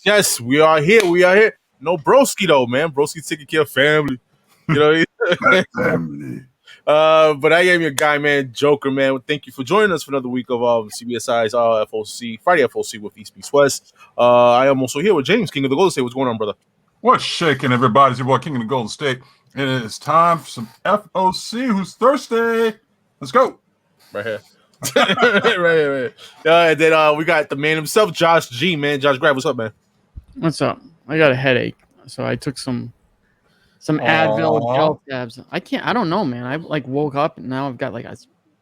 yes. We are here. No broski though, man. Broski's taking care of family. You know. Family. But I am your guy, man, Joker, man. Thank you for joining us for another week of CBSI's FOC Friday FOC with East Beast West. I am also here with James, King of the Golden State. What's going on, brother? What's shaking, everybody? It's your boy, King of the Golden State. And it is time for some FOC. Who's thirsty? Let's go. Right here. right. And then we got the man himself, Josh G, man. Josh Grav, what's up, man? What's up? I got a headache, so I took some Advil gel tabs. I don't know, man. I woke up and now I've got like a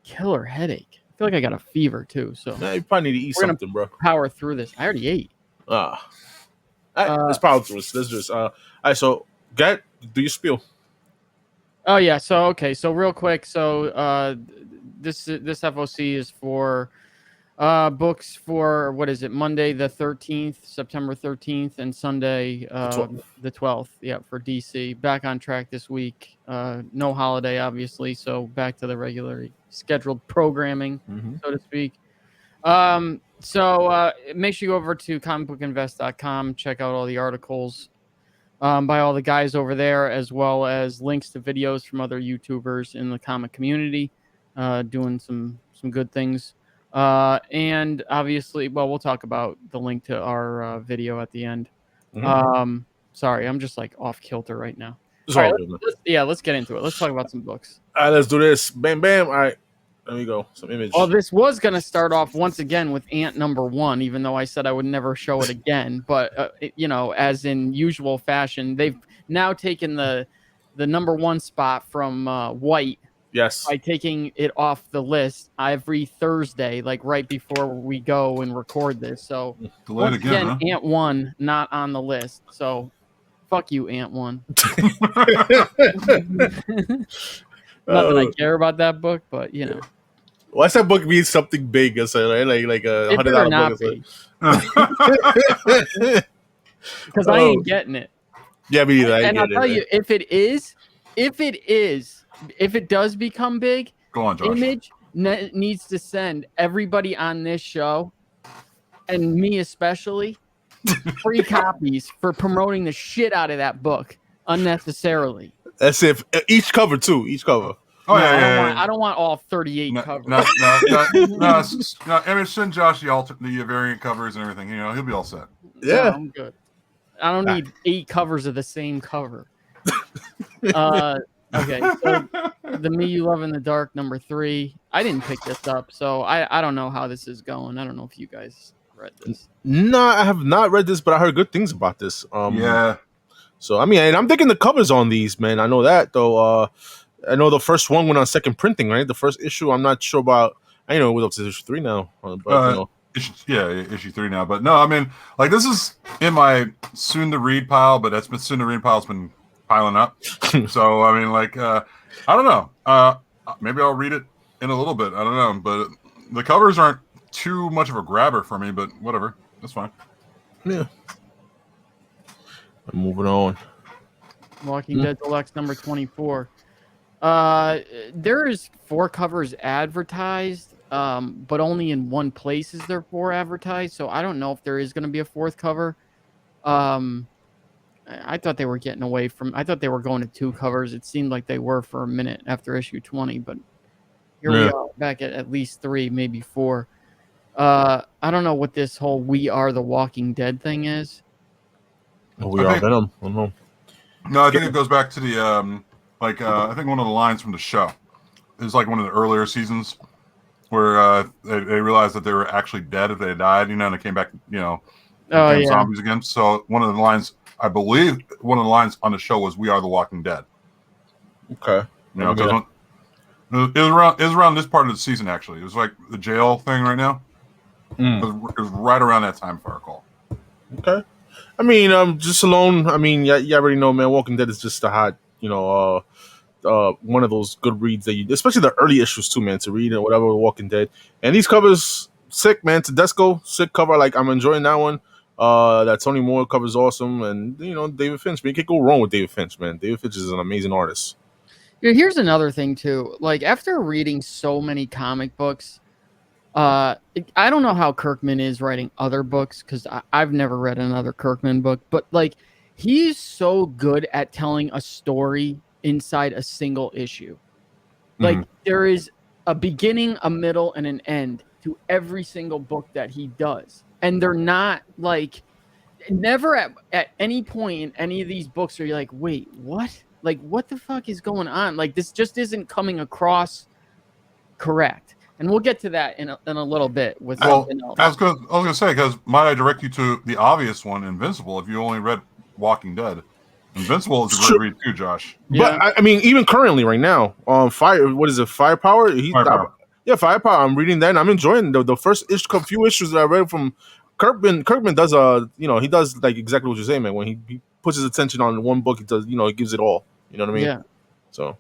killer headache. I feel like I got a fever too. So you probably need to eat something, bro. Power through this. I already ate. Let's power through this. Let's just all right. So, do your spiel. Oh yeah. So okay. So real quick. So this FOC is for books for what is it? Monday the 13th, September 13th, and Sunday the 12th. Yeah, for DC. Back on track this week. No holiday, obviously. So back to the regularly scheduled programming, so to speak. So make sure you go over to comicbookinvest.com, check out all the articles by all the guys over there, as well as links to videos from other YouTubers in the comic community doing some good things. And obviously, well, we'll talk about the link to our video at the end. Sorry, I'm just like off kilter right now. All right, let's get into it. Let's talk about some books. All right, let's do this. Bam, bam. All right. There we go. Some image. Well, this was going to start off once again with Ant number 1, even though I said I would never show it again. But, as in usual fashion, they've now taken the number 1 spot from White. Yes. By taking it off the list every Thursday, like right before we go and record this. So, once again, Ant 1 not on the list. So, fuck you, Ant 1. Not that I care about that book, but, Why's that book mean something big? Like a $100 book. Because I ain't getting it. Yeah, me neither. And I'll tell you, if it does become big, go on, Josh. Image needs to send everybody on this show, and me especially, free copies for promoting the shit out of that book unnecessarily. That's if each cover too. Each cover. Oh I don't want all 38 covers. No. Image, send Josh the variant covers and everything. He'll be all set. Yeah, I'm good. I don't need 8 covers of the same cover. Okay, so the Me You Love in the Dark number 3. I didn't pick this up, so I don't know how this is going. I don't know if you guys read this. No, I have not read this, but I heard good things about this. Yeah. So and I'm thinking the covers on these, man. I know that though. I know the first one went on second printing, right? The first issue, I'm not sure about. I know it was up to issue 3 now, but issue 3 now. But no, this is in my soon to read pile, but that's been soon to read pile's been piling up. So I don't know. Maybe I'll read it in a little bit. I don't know, but the covers aren't too much of a grabber for me. But whatever, that's fine. Yeah. I'm moving on. Walking Dead Deluxe number 24. There is 4 covers advertised, but only in one place is there 4 advertised. So I don't know if there is going to be a 4th cover. I thought they were getting away from. I thought they were going to 2 covers. It seemed like they were for a minute after issue 20, but here we are back at least 3, maybe 4. I don't know what this whole "We Are the Walking Dead" thing is. We are Venom. I don't know. No, I think it goes back to the I think one of the lines from the show is like one of the earlier seasons where they realized that they were actually dead if they had died, and they came back, zombies again. So one of the lines, I believe, one of the lines on the show was "We Are the Walking Dead." Okay. It was around this part of the season, actually. It was like the jail thing right now. It was right around that time, if I recall. Okay. Just alone. You already know, man. Walking Dead is just a hot, one of those good reads that especially the early issues too, man, to read and whatever. Walking Dead, and these covers sick, man. Tedesco sick cover. I'm enjoying that one. That Tony Moore cover's awesome, and David Finch. Man, you can't go wrong with David Finch, man. David Finch is an amazing artist. Here's another thing too. After reading so many comic books, I don't know how Kirkman is writing other books because I've never read another Kirkman book, but like he's so good at telling a story inside a single issue. Like there is a beginning, a middle, and an end to every single book that he does, and they're not like never at any point in any of these books are you like, wait, what? Like what the fuck is going on? Like this just isn't coming across correct. And we'll get to that in a little bit with something else. I was gonna say, because might I direct you to the obvious one, Invincible, if you only read Walking Dead. Invincible is a great read too, Josh. But I mean, even currently, right now, what is it? Firepower. Firepower. Firepower. I'm reading that, and I'm enjoying the first few issues that I read from Kirkman. Kirkman does he does like exactly what you're saying, man. When he puts his attention on one book, he does, he gives it all. You know what I mean? Yeah. So,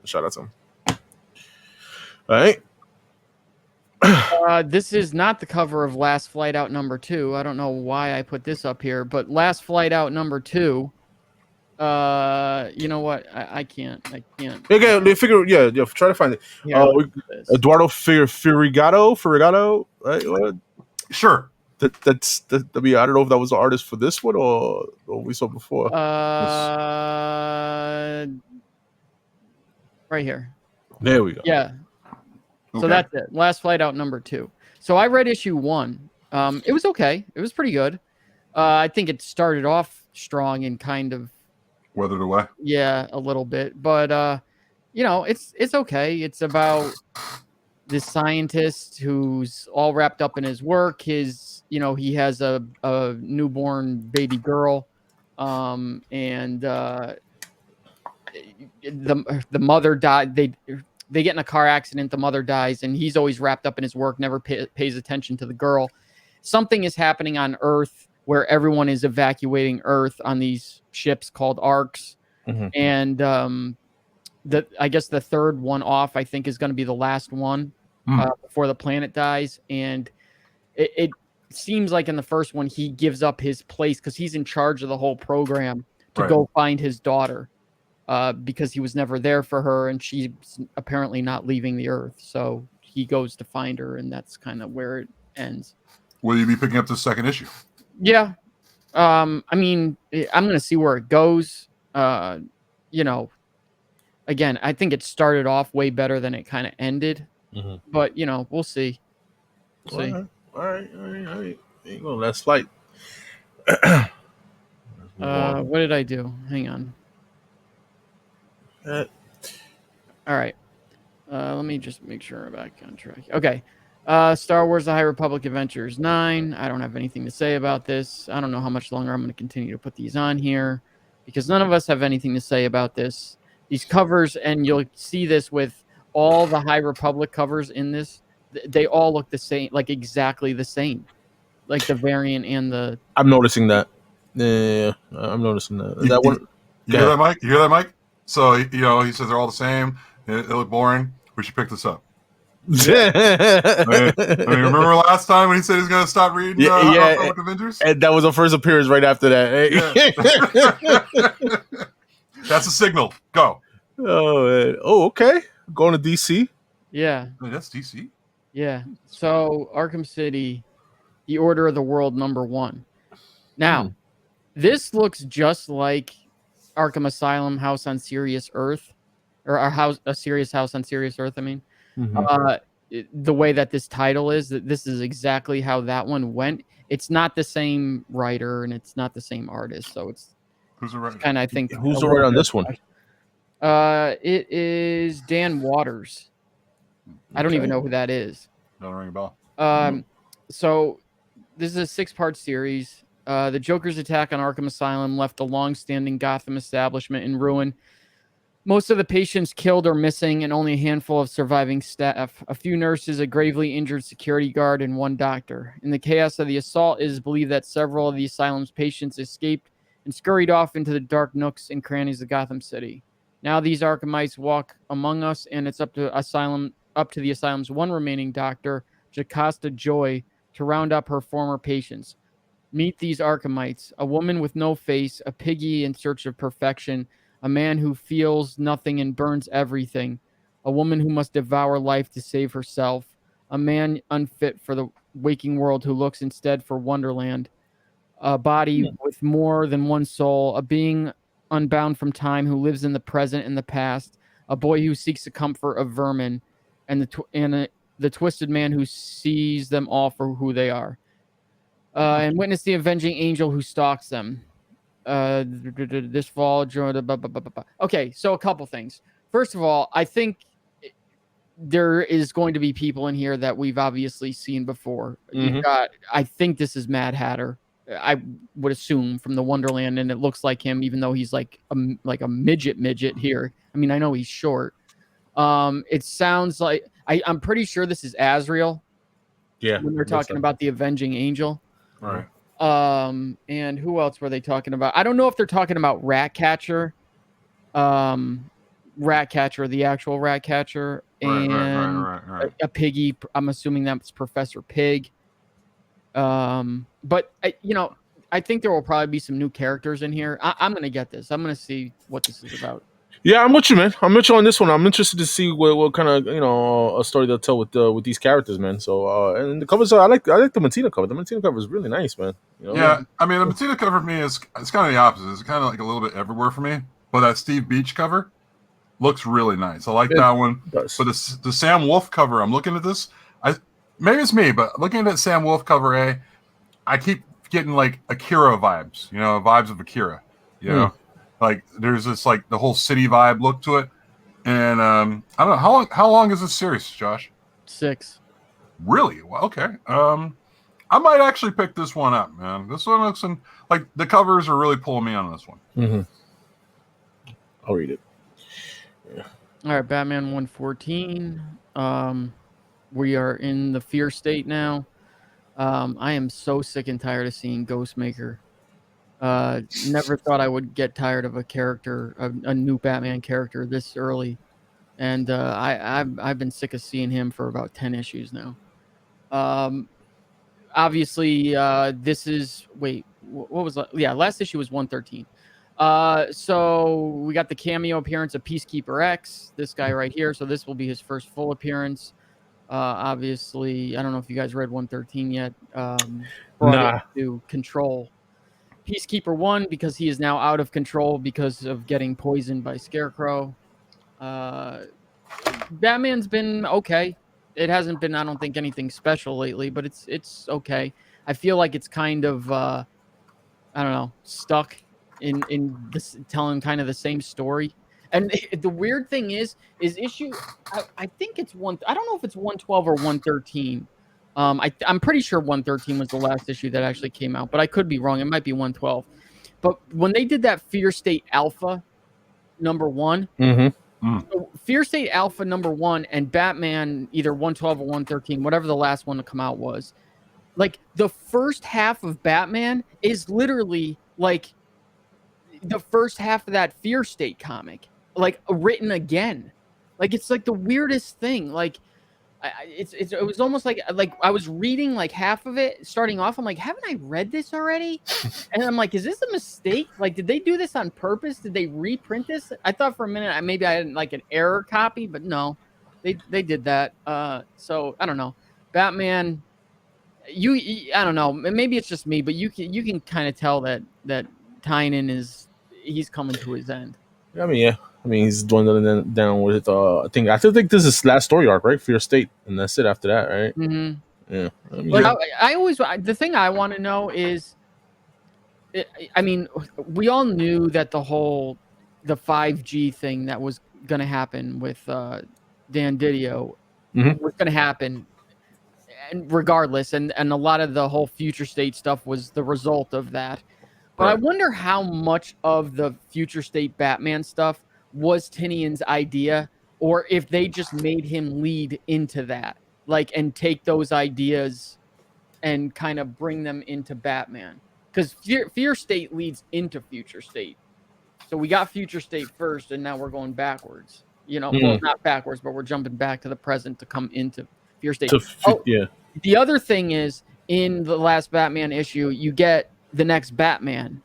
shout out to him. All right. This is not the cover of Last Flight Out #2. I don't know why I put this up here, but Last Flight Out #2. You know what? I can't. Okay, they figure. Yeah. Try to find it. Eduardo Ferrigato, right? What? Sure. That's I mean, I don't know if that was the artist for this one or we saw before. Right here. There we go. Yeah. So that's it. Last Flight Out #2. So I read issue 1. It was okay. It was pretty good. I think it started off strong and kind of weathered away. Yeah, a little bit, but it's okay. It's about this scientist who's all wrapped up in his work. He has a newborn baby girl, and the mother died. They get in a car accident. The mother dies, and he's always wrapped up in his work, never pays attention to the girl. Something is happening on Earth where everyone is evacuating Earth on these ships called arcs. And I guess the third one off, I think, is going to be the last one before the planet dies. And it seems like in the first one, he gives up his place because he's in charge of the whole program to go find his daughter. Because he was never there for her, and she's apparently not leaving the Earth. So he goes to find her, and that's kind of where it ends. Will you be picking up the second issue? Yeah. I mean, I'm going to see where it goes. Again, I think it started off way better than it kind of ended. But, we'll see. All right. There you go. Last Flight. What did I do? Hang on. All right. Let me just make sure I'm back on track. Okay. Star Wars The High Republic Adventures 9. I don't have anything to say about this. I don't know how much longer I'm going to continue to put these on here because none of us have anything to say about this. These covers, and you'll see this with all the High Republic covers in this, they all look the same, like exactly the same. Like the variant and the... I'm noticing that. Yeah, I'm noticing that. That one... You hear that, Mike? You hear that, Mike? So, he says they're all the same. They look boring. We should pick this up. I mean, remember last time when he said he's going to stop reading Avengers? And that was the first appearance right after that. Yeah. That's a signal. Go. Oh, okay. Going to DC. Yeah. Wait, that's DC? Yeah. So, Arkham City, the Order of the World #1. Now, this looks just like Arkham Asylum, House on Sirius Earth, or a Sirius House on Sirius Earth. I mean, the way that this title is, that this is exactly how that one went. It's not the same writer and it's not the same artist, so it's who's the writer? Kind of, I think, who's the writer on this one? It is Dan Waters. I don't even know who that is. Don't ring a bell. So this is a 6-part series. The Joker's attack on Arkham Asylum left the long-standing Gotham establishment in ruin. Most of the patients killed or missing, and only a handful of surviving staff. A few nurses, a gravely injured security guard, and one doctor. In the chaos of the assault, it is believed that several of the asylum's patients escaped and scurried off into the dark nooks and crannies of Gotham City. Now these Arkhamites walk among us, and it's up to the asylum's one remaining doctor, Jocasta Joy, to round up her former patients. Meet these Arkhamites, a woman with no face, a piggy in search of perfection, a man who feels nothing and burns everything, a woman who must devour life to save herself, a man unfit for the waking world who looks instead for Wonderland, a body with more than one soul, a being unbound from time who lives in the present and the past, a boy who seeks the comfort of vermin, and the twisted man who sees them all for who they are, and witness the avenging angel who stalks them. This fall. Okay, so a couple things. First of all, I think there is going to be people in here that we've obviously seen before. You've got, I think this is Mad Hatter. I would assume from the Wonderland, and it looks like him, even though he's like a midget here. I mean, I know he's short. It sounds like I'm pretty sure this is Azrael. Yeah, when they're talking about the avenging angel. Right. And who else were they talking about? I don't know if they're talking about Ratcatcher, the actual Ratcatcher, and right. a piggy. I'm assuming that's Professor Pig. But I think there will probably be some new characters in here. I'm gonna get this. I'm gonna see what this is about. Yeah, I'm with you, man. I'm with you on this one. I'm interested to see what kind of a story they'll tell with these characters, man. So and the covers, I like the Matina cover. The Matina cover is really nice, man. Yeah, I mean the Matina cover for me it's kind of the opposite. It's kind of like a little bit everywhere for me. But that Steve Beach cover looks really nice. I like that one. But the Sam Wolf cover, I'm looking at this. Maybe it's me, but looking at that Sam Wolf cover, I keep getting like Akira vibes. Vibes of Akira. You know. Like there's this like the whole city vibe look to it, and I don't know how long is this series, Josh? 6. Really? Well, okay. I might actually pick this one up, man. This one looks like the covers are really pulling me on this one. I'll read it. Yeah. All right, Batman 114. We are in the fear state now. I am so sick and tired of seeing Ghostmaker. Never thought I would get tired of a character, a new Batman character this early, and I've been sick of seeing him for about 10 issues now. Obviously, this is what was last issue was 113. So we got the cameo appearance of Peacekeeper X, this guy right here. So this will be his first full appearance. Obviously, I don't know if you guys read 113 yet. Brought it to Control. Peacekeeper 1 because he is now out of control because of getting poisoned by Scarecrow. Batman's been okay. It hasn't been, I don't think, anything special lately, but it's okay. I feel like it's kind of I don't know, stuck in this, telling kind of the same story. And the weird thing is issue I think it's I don't know if it's 112 or 113. I'm pretty sure 113 was the last issue that actually came out, but I could be wrong. It might be 112. But when they did that Fear State Alpha #1, so Fear State Alpha #1 and Batman either 112 or 113, whatever the last one to come out was, like the first half of Batman is literally like the first half of that Fear State comic, like written again. Like it's like the weirdest thing. Like it was almost like I was reading like half of it starting off. I'm like, haven't I read this already? And I'm like, is this a mistake? Like, did they do this on purpose? Did they reprint this? I thought for a minute maybe I had like an error copy, but no, they did that. So I don't know. Batman, I don't know. Maybe it's just me, but you can kind of tell that Tynion he's coming to his end. I mean, he's dwindling down with I think this is his last story arc, right? Fear State, and that's it after that, right? Mm-hmm. Yeah. I always, the thing I want to know is, I mean, we all knew that the 5G thing that was going to happen with Dan Didio was going to happen, and regardless, and a lot of the whole Future State stuff was the result of that. But I wonder how much of the Future State Batman stuff was Tynion's idea, or if they just made him lead into that, like, and take those ideas and kind of bring them into Batman. Because Fear State leads into Future State. So we got Future State first, and now we're going backwards. Well, not backwards, but we're jumping back to the present to come into Fear State. Yeah. The other thing is, in the last Batman issue, you get the next Batman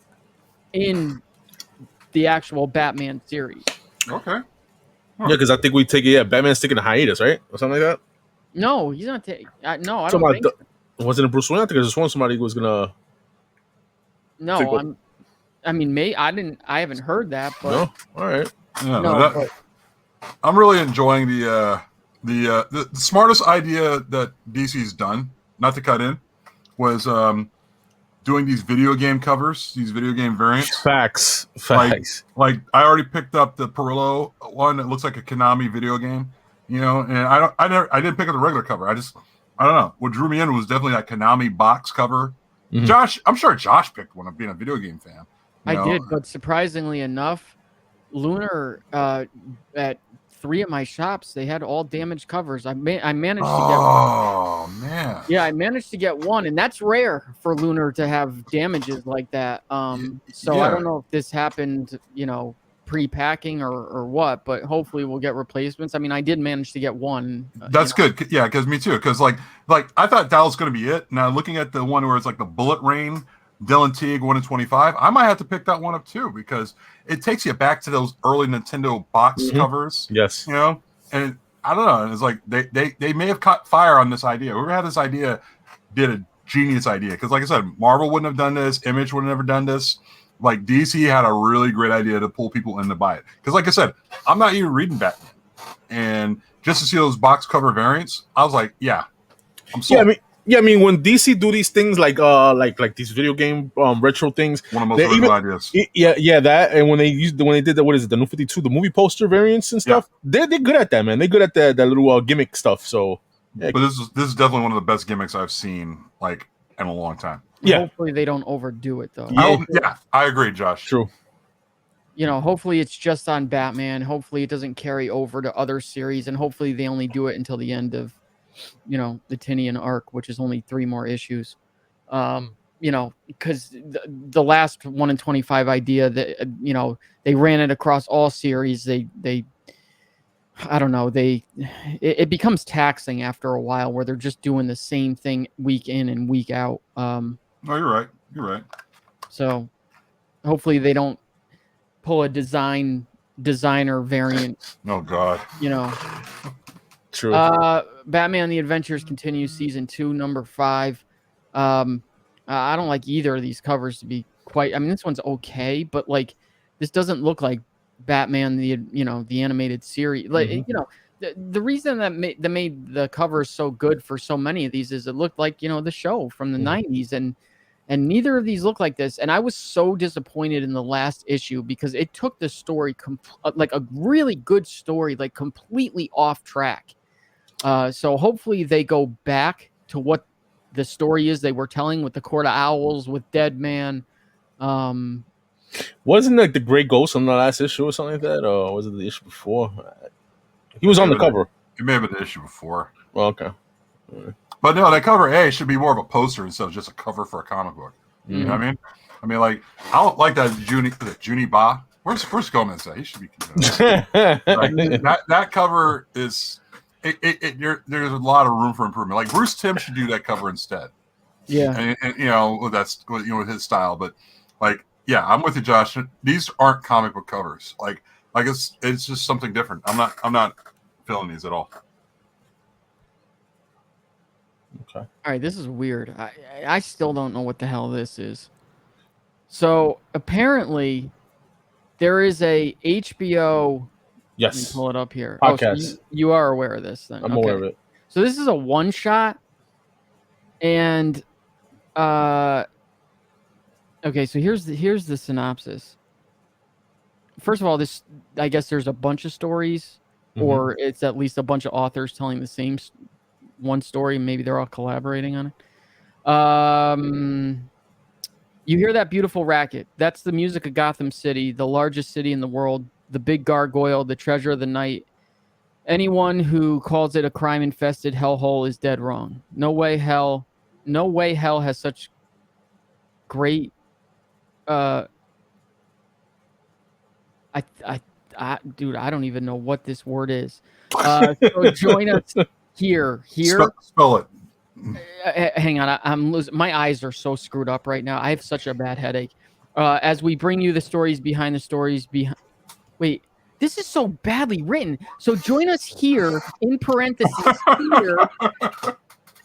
in the actual Batman series. Okay. Yeah, because I think we take Batman's taking a hiatus, right? Or something like that. No, he's not taking. No, I don't Somebody, think so. wasn't it Bruce Wayne? I think I just want somebody who was gonna. No, I mean, I haven't heard that, but no. All right. Yeah, no, but I'm really enjoying the smartest idea that DC's done, not to cut in, was doing these video game covers, these video game variants. Facts. Like I already picked up the Perillo one that looks like a Konami video game, you know, and I didn't pick up the regular cover. I don't know. What drew me in was definitely that Konami box cover. Mhm. Josh, I'm sure Josh picked one of being a video game fan. I did. But surprisingly enough, Lunar at 3 of my shops, they had all damaged covers. I managed to get. Oh man. Yeah, I managed to get one, and that's rare for Lunar to have damages like that. So I don't know if this happened, pre-packing or what, but hopefully we'll get replacements. I mean, I did manage to get one. That's good. Yeah, because me too. Because like I thought that was going to be it. Now looking at the one where it's like the Bullet Rain, Dylan Teague 1 in 25, I might have to pick that one up too because it takes you back to those early Nintendo box covers. Yes. And I don't know. It's like they may have caught fire on this idea. Whoever had this idea did a genius idea because, like I said, Marvel wouldn't have done this. Image would have never done this. Like DC had a really great idea to pull people in to buy it. Because, like I said, I'm not even reading Batman, and just to see those box cover variants, I was like, yeah, I'm sold. Yeah, I mean, when DC do these things like these video game retro things, One of the most original ideas. Yeah, that, and when they did that, what is it, the New 52, the movie poster variants and stuff, they're good at that, man. They're good at that little gimmick stuff. So, yeah. But this is definitely one of the best gimmicks I've seen like in a long time. Yeah. Hopefully they don't overdo it though. Yeah, I agree, Josh. True. Hopefully it's just on Batman. Hopefully it doesn't carry over to other series, and hopefully they only do it until the end of, the Tinian arc, which is only 3 more issues. Because the last 1 in 25 idea that they ran it across all series. They I don't know. It becomes taxing after a while where they're just doing the same thing week in and week out. No, you're right. So hopefully they don't pull a designer variant. Oh God. True. Batman the Adventures continues season 2, number 5. I don't like either of these covers to be quite. I mean, this one's okay, but like this doesn't look like Batman the animated series. Like the reason that made the covers so good for so many of these is it looked like the show from the 90s, and neither of these look like this. And I was so disappointed in the last issue because it took the story like a really good story like completely off track. So hopefully they go back to what the story is they were telling with the Court of Owls, with Dead Man. Wasn't like the Gray Ghost on the last issue or something like that, or was it the issue before? He was on the cover. It may have been the issue before. Well, okay. But no, that cover A should be more of a poster instead of just a cover for a comic book. You know what I mean? I mean, like, I don't like that Junie Ba. Where's Gomez at? He should be considered. that cover is there's a lot of room for improvement. Like Bruce Timm should do that cover instead. Yeah, and that's with his style. But like, yeah, I'm with you, Josh. These aren't comic book covers. Like it's just something different. I'm not feeling these at all. Okay. All right, this is weird. I still don't know what the hell this is. So apparently, there is a HBO. Yes. Let me pull it up here. Podcast. Oh, so you are aware of this then? I'm aware of it. So this is a one shot, and okay. So here's the synopsis. First of all, I guess there's a bunch of stories, or it's at least a bunch of authors telling the same one story. Maybe they're all collaborating on it. You hear that beautiful racket? That's the music of Gotham City, the largest city in the world, the big gargoyle, the treasure of the night. Anyone who calls it a crime-infested hellhole is dead wrong. No way hell has such great. Dude, I don't even know what this word is. So join us here. Spell it. Hang on, I'm losing. My eyes are so screwed up right now. I have such a bad headache. As we bring you the stories behind the stories. Wait, This is so badly written. So join us here, in parentheses, here,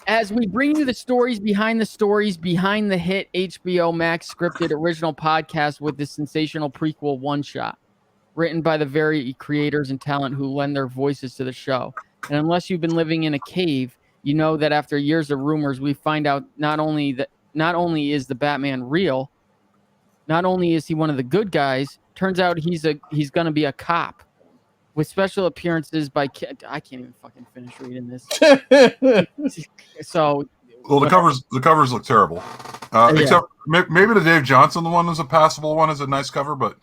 as we bring you the stories behind the hit HBO Max scripted original podcast with this sensational prequel one-shot, written by the very creators and talent who lend their voices to the show. And unless you've been living in a cave, you know that after years of rumors, we find out not only is the Batman real, not only is he one of the good guys, turns out he's going to be a cop with special appearances by I can't even fucking finish reading this. So, well, the covers look terrible. Except maybe the Dave Johnson one is a passable one, is a nice cover, but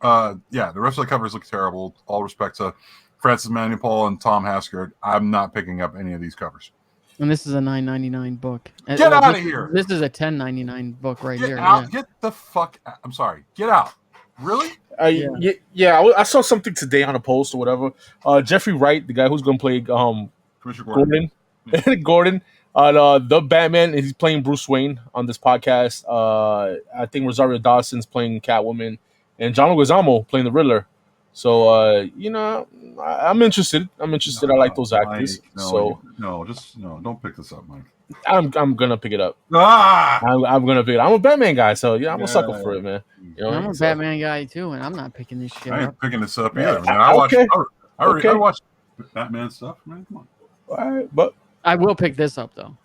the rest of the covers look terrible. All respect to Francis Manipul and Tom Haskard. I'm not picking up any of these covers. And this is a $9.99 book. Get out of here! This is a $10.99 book right here. Get out! Yeah. Get the fuck out. I'm sorry. Get out. Really? I saw something today on a post or whatever. Jeffrey Wright, the guy who's going to play Commissioner Gordon. Gordon, the Batman, he's playing Bruce Wayne on this podcast. I think Rosario Dawson's playing Catwoman, and John Leguizamo playing the Riddler. So I'm interested. I like those actors. Mike, don't pick this up, Mike. I'm gonna pick it up. I'm gonna pick it up. I'm a Batman guy, so I'm a sucker for it, man. You know, I'm a Batman guy too, and I'm not picking this shit I ain't up. picking this up either. Man. I watch Batman stuff, man. Come on. All right, but I will pick this up though.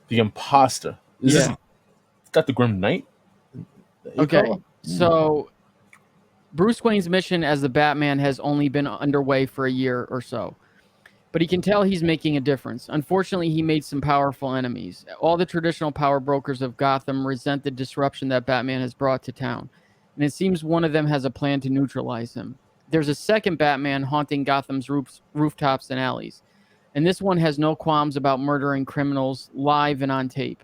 The Imposter. It's got the Grim Knight. Okay, so Bruce Wayne's mission as the Batman has only been underway for a year or so, but he can tell he's making a difference. Unfortunately, he made some powerful enemies. All the traditional power brokers of Gotham resent the disruption that Batman has brought to town, and it seems one of them has a plan to neutralize him. There's a second Batman haunting Gotham's rooftops and alleys, and this one has no qualms about murdering criminals live and on tape.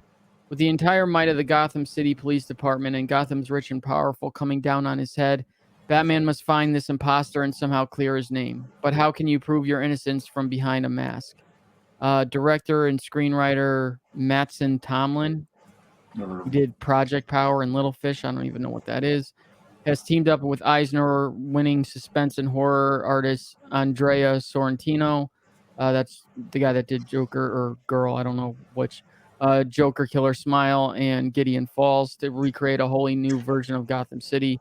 With the entire might of the Gotham City Police Department and Gotham's rich and powerful coming down on his head, Batman must find this imposter and somehow clear his name. But how can you prove your innocence from behind a mask? Director and screenwriter Mattson Tomlin, who did Project Power and Little Fish, I don't even know what that is, has teamed up with Eisner-winning suspense and horror artist Andrea Sorrentino. That's the guy that did Joker or Girl, I don't know which. Joker, Killer Smile, and Gideon Falls to recreate a wholly new version of Gotham City.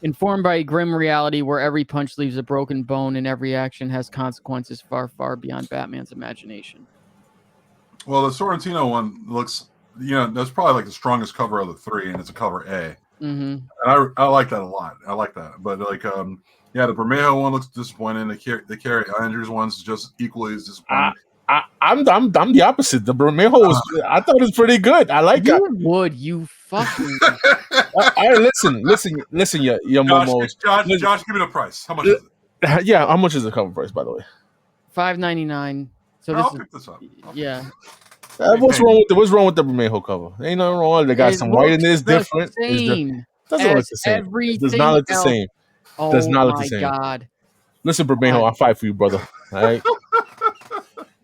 Informed by a grim reality where every punch leaves a broken bone and every action has consequences far, far beyond Batman's imagination. Well, the Sorrentino one looks, that's probably like the strongest cover of the three, and it's a cover A. Mm-hmm. And I like that a lot. I like that. But the Bermejo one looks disappointing. The Carrie Andrews one's just equally as disappointing. I'm the opposite. The Bermejo was I thought it was pretty good. I like it. You fucking all right, listen, your momos. Josh, give me the price. How much is it? Yeah, how much is the cover price, by the way? $5.99. So I'll pick this up. What's wrong with the Bermejo cover? Ain't nothing wrong. They got some white in there. It's different. It doesn't look the same. It does not look the same. Oh, does not look the same. God. Listen, Bermejo, I'll fight for you, brother. All right.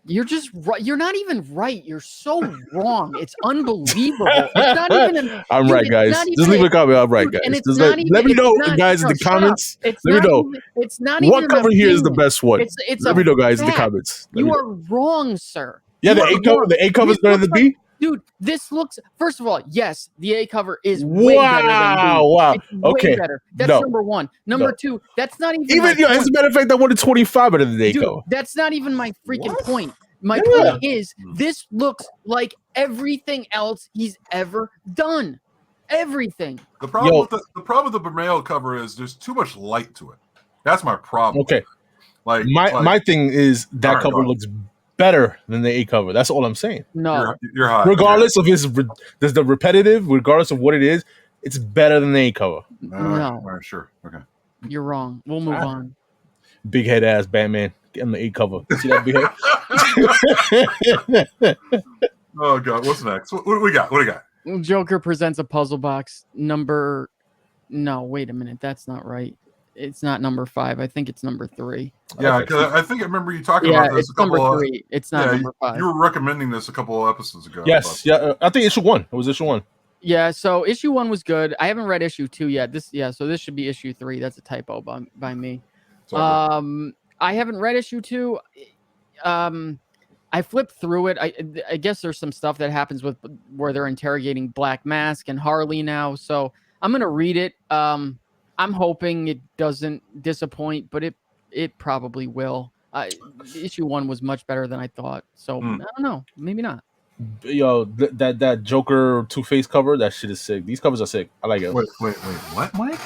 You're just right. You're not even right. You're so wrong. It's unbelievable. It's not even. I'm right, guys. Just leave a comment. I'm right, guys. Just let me know, guys, in the comments. Let me know. It's not even. What cover here is the best one? It's let me know, guys, in the comments. You are wrong, sir. Yeah, the A cover is better than B. Dude, this looks. First of all, yes, the A cover is way better than B. Wow. It's way better. That's number one. Number two, that's not even. As a matter of fact, I wanted 25 better than the A cover. That's not even my freaking point. My point is, this looks like everything else he's ever done. Everything. The problem with the Bermejo cover is there's too much light to it. That's my problem. Okay. My thing is that cover looks better than the A cover. That's all I'm saying. No, you're high. Regardless of there's the repetitive, regardless of what it is, it's better than the A cover. No. All right, sure. Okay. You're wrong. We'll move on. Big head ass Batman. Get him the A cover. See that big head? Oh God, what's next? What do we got? Joker presents a puzzle box number. No, wait a minute. That's not right. It's not number 5. I think it's number 3. Yeah, because I think I remember you talking about this. It's number 3. It's not number 5. You were recommending this a couple of episodes ago. Yes, I think issue 1. It was issue 1. Yeah, so issue 1 was good. I haven't read issue 2 yet. So this should be issue 3. That's a typo by me. I haven't read issue 2. I flipped through it. I guess there's some stuff that happens with where they're interrogating Black Mask and Harley now. So I'm gonna read it. I'm hoping it doesn't disappoint, but it probably will. Issue 1 was much better than I thought. So I don't know. Maybe not. Yo, that Joker Two-Face cover, that shit is sick. These covers are sick. I like it. Wait, what, Mike?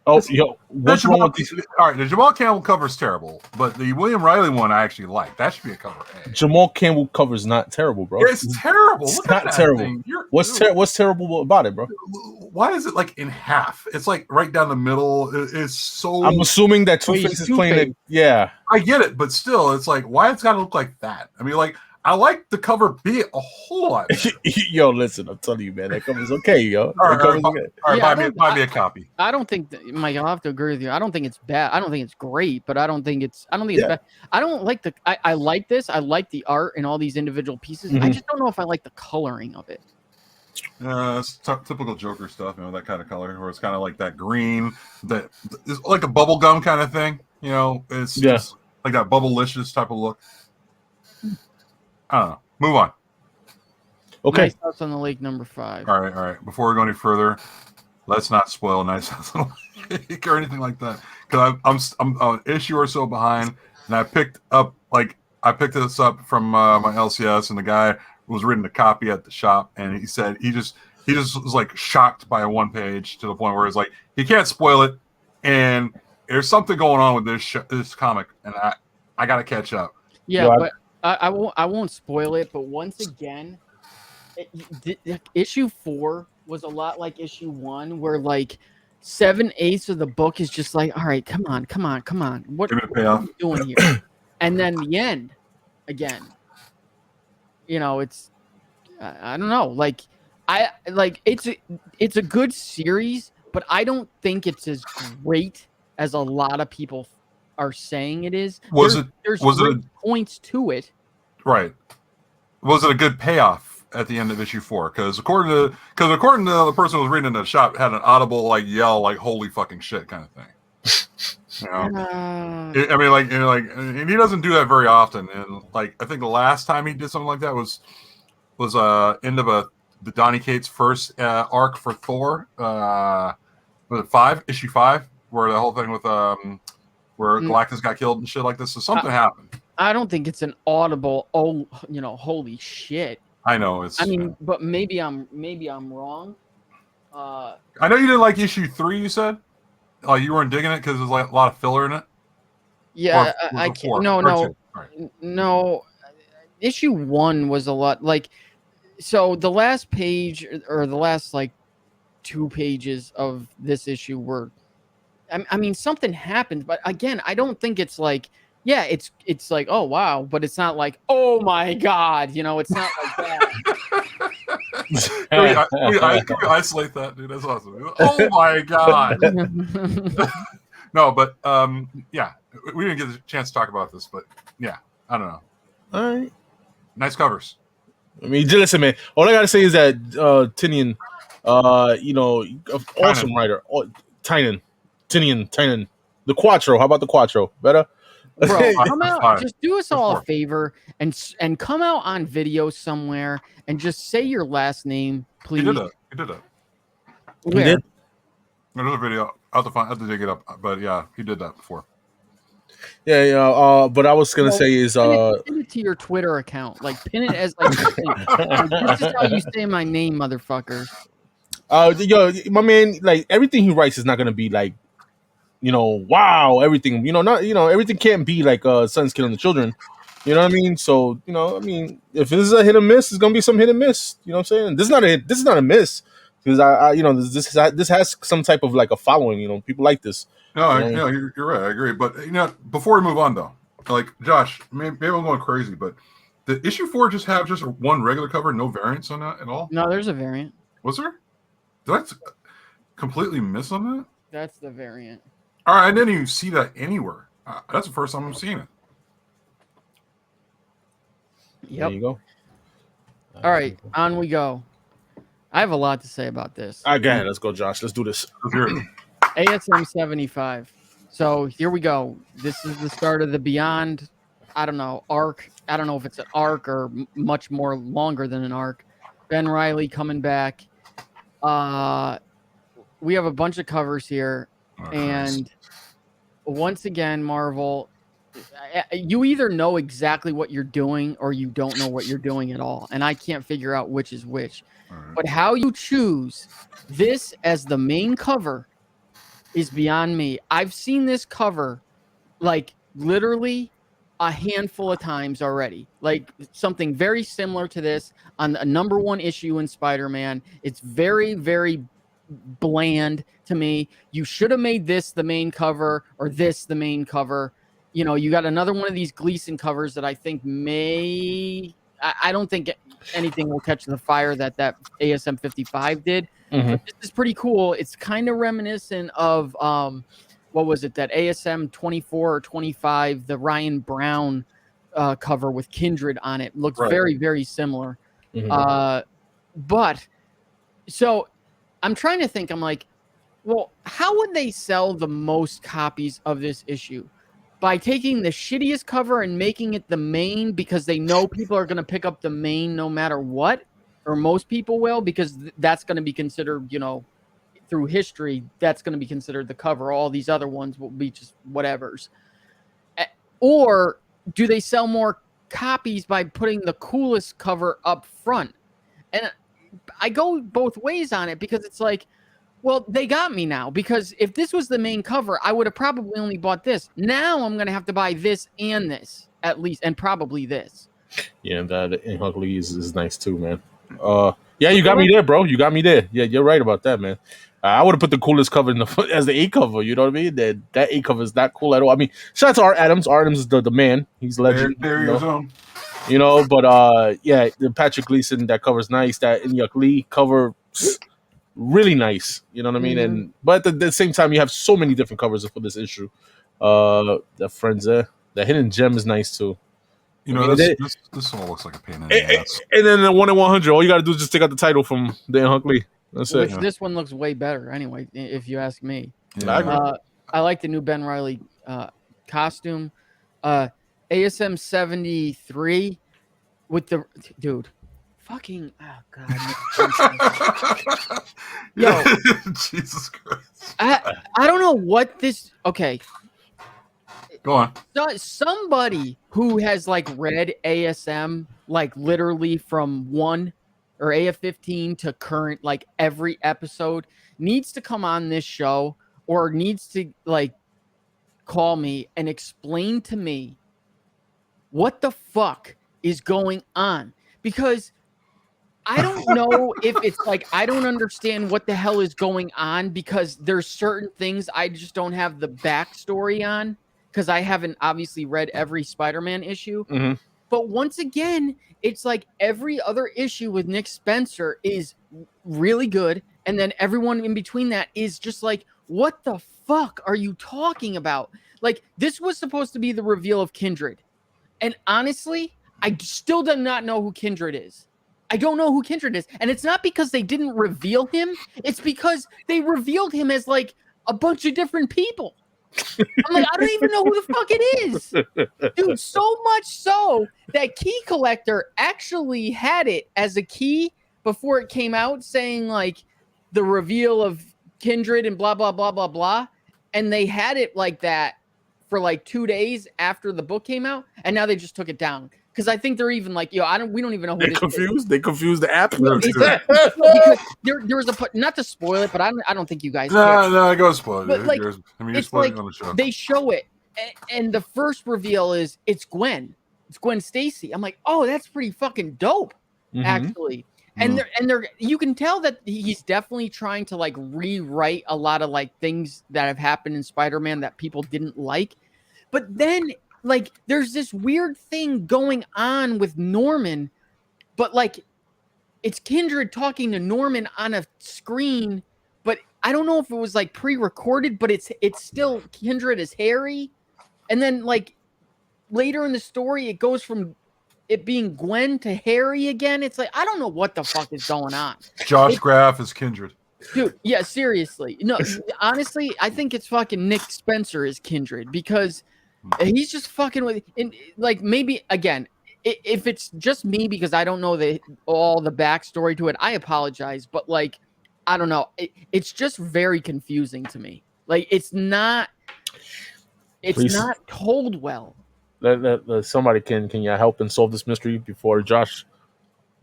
Oh, yo, what's wrong with these? All right, the Jamal Campbell cover is terrible, but the William Riley one I actually like. That should be a cover A. Jamal Campbell cover is not terrible, bro. It's terrible. It's not terrible. What's terrible about it, bro? Why is it like in half? It's like right down the middle. It's so. I'm assuming that Two-Face is playing it. Yeah, I get it, but still, it's like why it's got to look like that. I mean, like. I like the cover B a whole lot. Yo, listen, I'm telling you, man, that cover's okay, yo. All right, buy me a copy. I don't think, Mike, I'll have to agree with you. I don't think it's bad. I don't think it's great, but I don't think it's bad. I don't like I like this. I like the art and all these individual pieces. I just don't know if I like the coloring of it. It's typical Joker stuff, that kind of color, where it's kind of like that green, that it's like a bubble gum kind of thing. It's just like that bubble-licious type of look. I don't know. Move on. Okay. Nice House on the Lake #5. All right. Before we go any further, let's not spoil Nice House on the Lake or anything like that, because I'm an issue or so behind, and I picked this up from my LCS, and the guy was reading a copy at the shop, and he said he just was like shocked by a one page to the point where it's like he can't spoil it, and there's something going on with this comic, and I got to catch up. Yeah, but. I won't spoil it, but once again, issue 4 was a lot like issue 1, where like 7/8 of the book is just like, all right, come on, what are you doing here? And then the end, again, it's I don't know, like it's a good series, but I don't think it's as great as a lot of people are saying it is. Was there's it points to it, right? Was it a good payoff at the end of issue 4? Because according to the person who was reading in the shop, had an audible like yell, like "holy fucking shit" kind of thing. I mean, and he doesn't do that very often. And like, I think the last time he did something like that was end of the Donny Cates' first arc for Thor. Was it issue 5, where the whole thing with where Galactus got killed and shit like this. So something happened. I don't think it's an audible, holy shit. I know it's. I mean, but maybe I'm wrong. I know you didn't like issue 3. You said, you weren't digging it because there's like a lot of filler in it. Yeah, I can't. No. Issue 1 was a lot like. So the last page or the last like 2 pages of this issue were. I mean, something happened, but again, I don't think it's like, it's like, oh wow, but it's not like, oh my god, it's not like that. Can we isolate that, dude? That's awesome. Oh my god. No, but we didn't get a chance to talk about this, but I don't know. All right, nice covers. I mean, listen, man. All I gotta say is that Tinian, awesome writer. Tynion. The Quattro. How about the Quattro? Better? Bro, come out. Just do us all a favor and come out on video somewhere and just say your last name, please. He did that. Where? There's a video. I'll have to dig it up. But yeah, he did that before. Yeah. But I was gonna say is pin it to your Twitter account. Like pin it as like this is how you say my name, motherfucker. My man, like everything he writes is not gonna be like, wow, everything. Everything can't be like sons killing the children. You know what I mean? So if this is a hit or miss, it's gonna be some hit or miss. You know what I'm saying? This is not a hit. This is not a miss because this has some type of like a following. People like this. No, you're right. I agree. But before we move on though, like Josh, maybe I'm going crazy, but did issue 4 just have just one regular cover, no variants on that at all? No, there's a variant. Was there? Did I completely miss on that? That's the variant. All right, I didn't even see that anywhere. That's the first time I'm seeing it. Yep. There you go. All right, on we go. I have a lot to say about this. All right, go ahead. Let's go, Josh. Let's do this. ASM 75. So here we go. This is the start of the Beyond, I don't know, arc. I don't know if it's an arc or much more longer than an arc. Ben Reilly coming back. We have a bunch of covers here. And once again, Marvel, you either know exactly what you're doing or you don't know what you're doing at all. And I can't figure out which is which. Right. But how you choose this as the main cover is beyond me. I've seen this cover like literally a handful of times already. Like something very similar to this on a #1 issue in Spider-Man. It's very, very bland to me. You should have made this the main cover or this the main cover. You know, you got another one of these Gleason covers that I think I don't think anything will catch the fire that ASM 55 did. Mm-hmm. But this is pretty cool. It's kind of reminiscent of what was it, that ASM 24 or 25, the Ryan Brown cover with Kindred on it. Looks very, very similar. Mm-hmm. But so I'm trying to think, I'm like, well, how would they sell the most copies of this issue? By taking the shittiest cover and making it the main because they know people are going to pick up the main no matter what, or most people will, because that's going to be considered, you know, through history, that's going to be considered the cover. All these other ones will be just whatevers. Or do they sell more copies by putting the coolest cover up front? And I go both ways on it because it's like, well, they got me now, because if this was the main cover, I would have probably only bought this. Now I'm going to have to buy this and this at least, and probably this. Yeah, that in Huckley is nice too, man. Yeah, you got me there, bro. You got me there. Yeah, you're right about that, man. I would have put the coolest cover as the A cover. You know what I mean? That A cover is not cool at all. I mean, shout out to Art Adams. Art Adams is the man. He's legend. There you go. You know, but yeah, the Patrick Gleason, that cover's nice. That Inyuk Lee cover, really nice. You know what I mean? Mm-hmm. But at the same time, you have so many different covers for this issue. The Friends there. The Hidden Gem is nice too. You know, this all looks like a pain in the ass. And then the 1 in 100, all you got to do is just take out the title from Dan Huckley. That's it. This one looks way better anyway, if you ask me. Yeah. I like the new Ben Reilly costume. ASM 73 with the dude. Fucking God. Yo, Jesus Christ. I don't know what this. Okay. Go on. So, somebody who has like read ASM like literally from 1 or AF15 to current, like every episode, needs to come on this show or needs to like call me and explain to me what the fuck is going on, because I don't know if it's like I don't understand what the hell is going on, because there's certain things I just don't have the backstory on, because I haven't obviously read every Spider-Man issue. Mm-hmm. But once again, it's like every other issue with Nick Spencer is really good, and then everyone in between that is just like, what the fuck are you talking about? Like, this was supposed to be the reveal of Kindred. And honestly, I still do not know who Kindred is. I don't know who Kindred is. And it's not because they didn't reveal him. It's because they revealed him as like a bunch of different people. I'm like, I don't even know who the fuck it is. Dude, so much so that Key Collector actually had it as a key before it came out, saying like the reveal of Kindred and blah, blah, blah, blah, blah. And they had it like that for like 2 days after the book came out. And now they just took it down. Because I think they're even like, we don't even know who they're confused. They confused the app. Because there was not to spoil it, but I don't think you guys care. No, go spoil it. But like, you're it's spoiling like on the show. They show it, and the first reveal is it's Gwen. It's Gwen Stacy. I'm like, oh, that's pretty fucking dope, actually. And they're you can tell that he's definitely trying to like rewrite a lot of like things that have happened in Spider-Man that people didn't like. But then like there's this weird thing going on with Norman, but like it's Kindred talking to Norman on a screen, but I don't know if it was like pre-recorded, but it's still Kindred as Harry. And then like later in the story, it goes from it being Gwen to Harry again. It's like, I don't know what the fuck is going on. Josh Graff is Kindred. Dude, yeah, seriously. No, honestly, I think it's fucking Nick Spencer is Kindred because he's just fucking with, and like maybe again, if it's just me because I don't know all the backstory to it, I apologize. But like, I don't know, it's just very confusing to me. Like, it's not told well. Somebody can you help and solve this mystery before Josh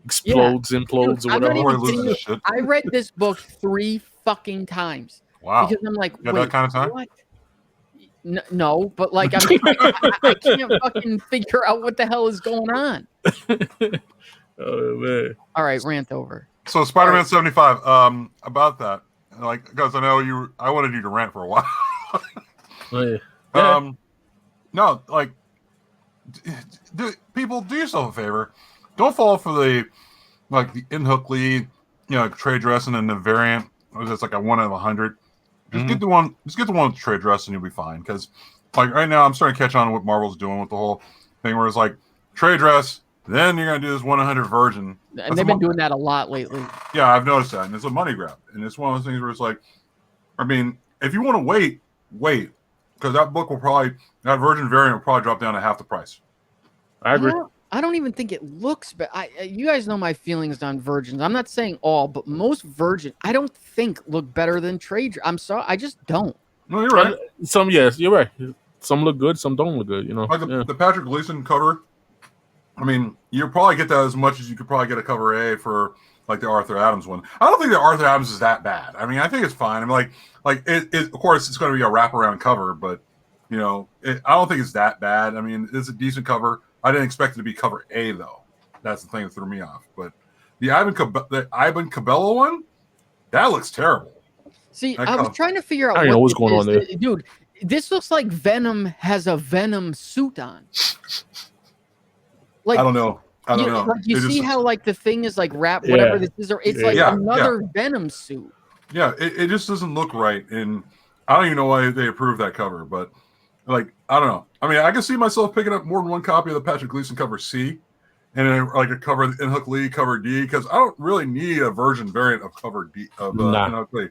explodes, implodes, Dude, or whatever. I'm not even loses kidding you. his shit. I read this book 3 fucking times. Wow. Because I'm like, You got wait, that kind of time? what? No, but like I can't fucking figure out what the hell is going on. Oh man! All right, rant over. So Spider-Man 75. About that, like, because I know I wanted you to rant for a while. Oh, yeah. No, like, people, do yourself a favor. Don't fall for the in-hook lead, trade dress and then the variant. It's like a 1 out of 100. Just get the one. Just get the one with trade dress, and you'll be fine. Because, like, right now, I'm starting to catch on to what Marvel's doing with the whole thing, where it's like trade dress, then you're gonna do this 100 version. And they've been doing that a lot lately. Yeah, I've noticed that, and it's a money grab. And it's one of those things where it's like, I mean, if you want to wait, because that version variant will probably drop down to half the price. I agree. I don't even think it looks bad. You guys know my feelings on virgins. I'm not saying all, but most virgin, I don't think look better than trade. I'm sorry, I just don't. No, you're right. Some, yes, you're right. Some look good, some don't look good. Like the Patrick Gleason cover. I mean, you'll probably get that as much as you could probably get a cover A for like the Arthur Adams one. I don't think the Arthur Adams is that bad. I mean, I think it's fine. I mean, like it of course, it's going to be a wraparound cover, but I don't think it's that bad. I mean, it's a decent cover. I didn't expect it to be cover A though. That's the thing that threw me off. But the Ivan Cabello one, that looks terrible. See, I was trying to figure out. I don't know what's going on there, dude. This looks like Venom has a Venom suit on. Like, I don't know. Like you see how like the thing is like wrapped, whatever this is, it's like another Venom suit. Yeah, it just doesn't look right, and I don't even know why they approved that cover, but like I don't know. I mean, I can see myself picking up more than one copy of the Patrick Gleason cover C, and then like a cover in Hook Lee cover D, because I don't really need a version variant of cover D of Hook Lee.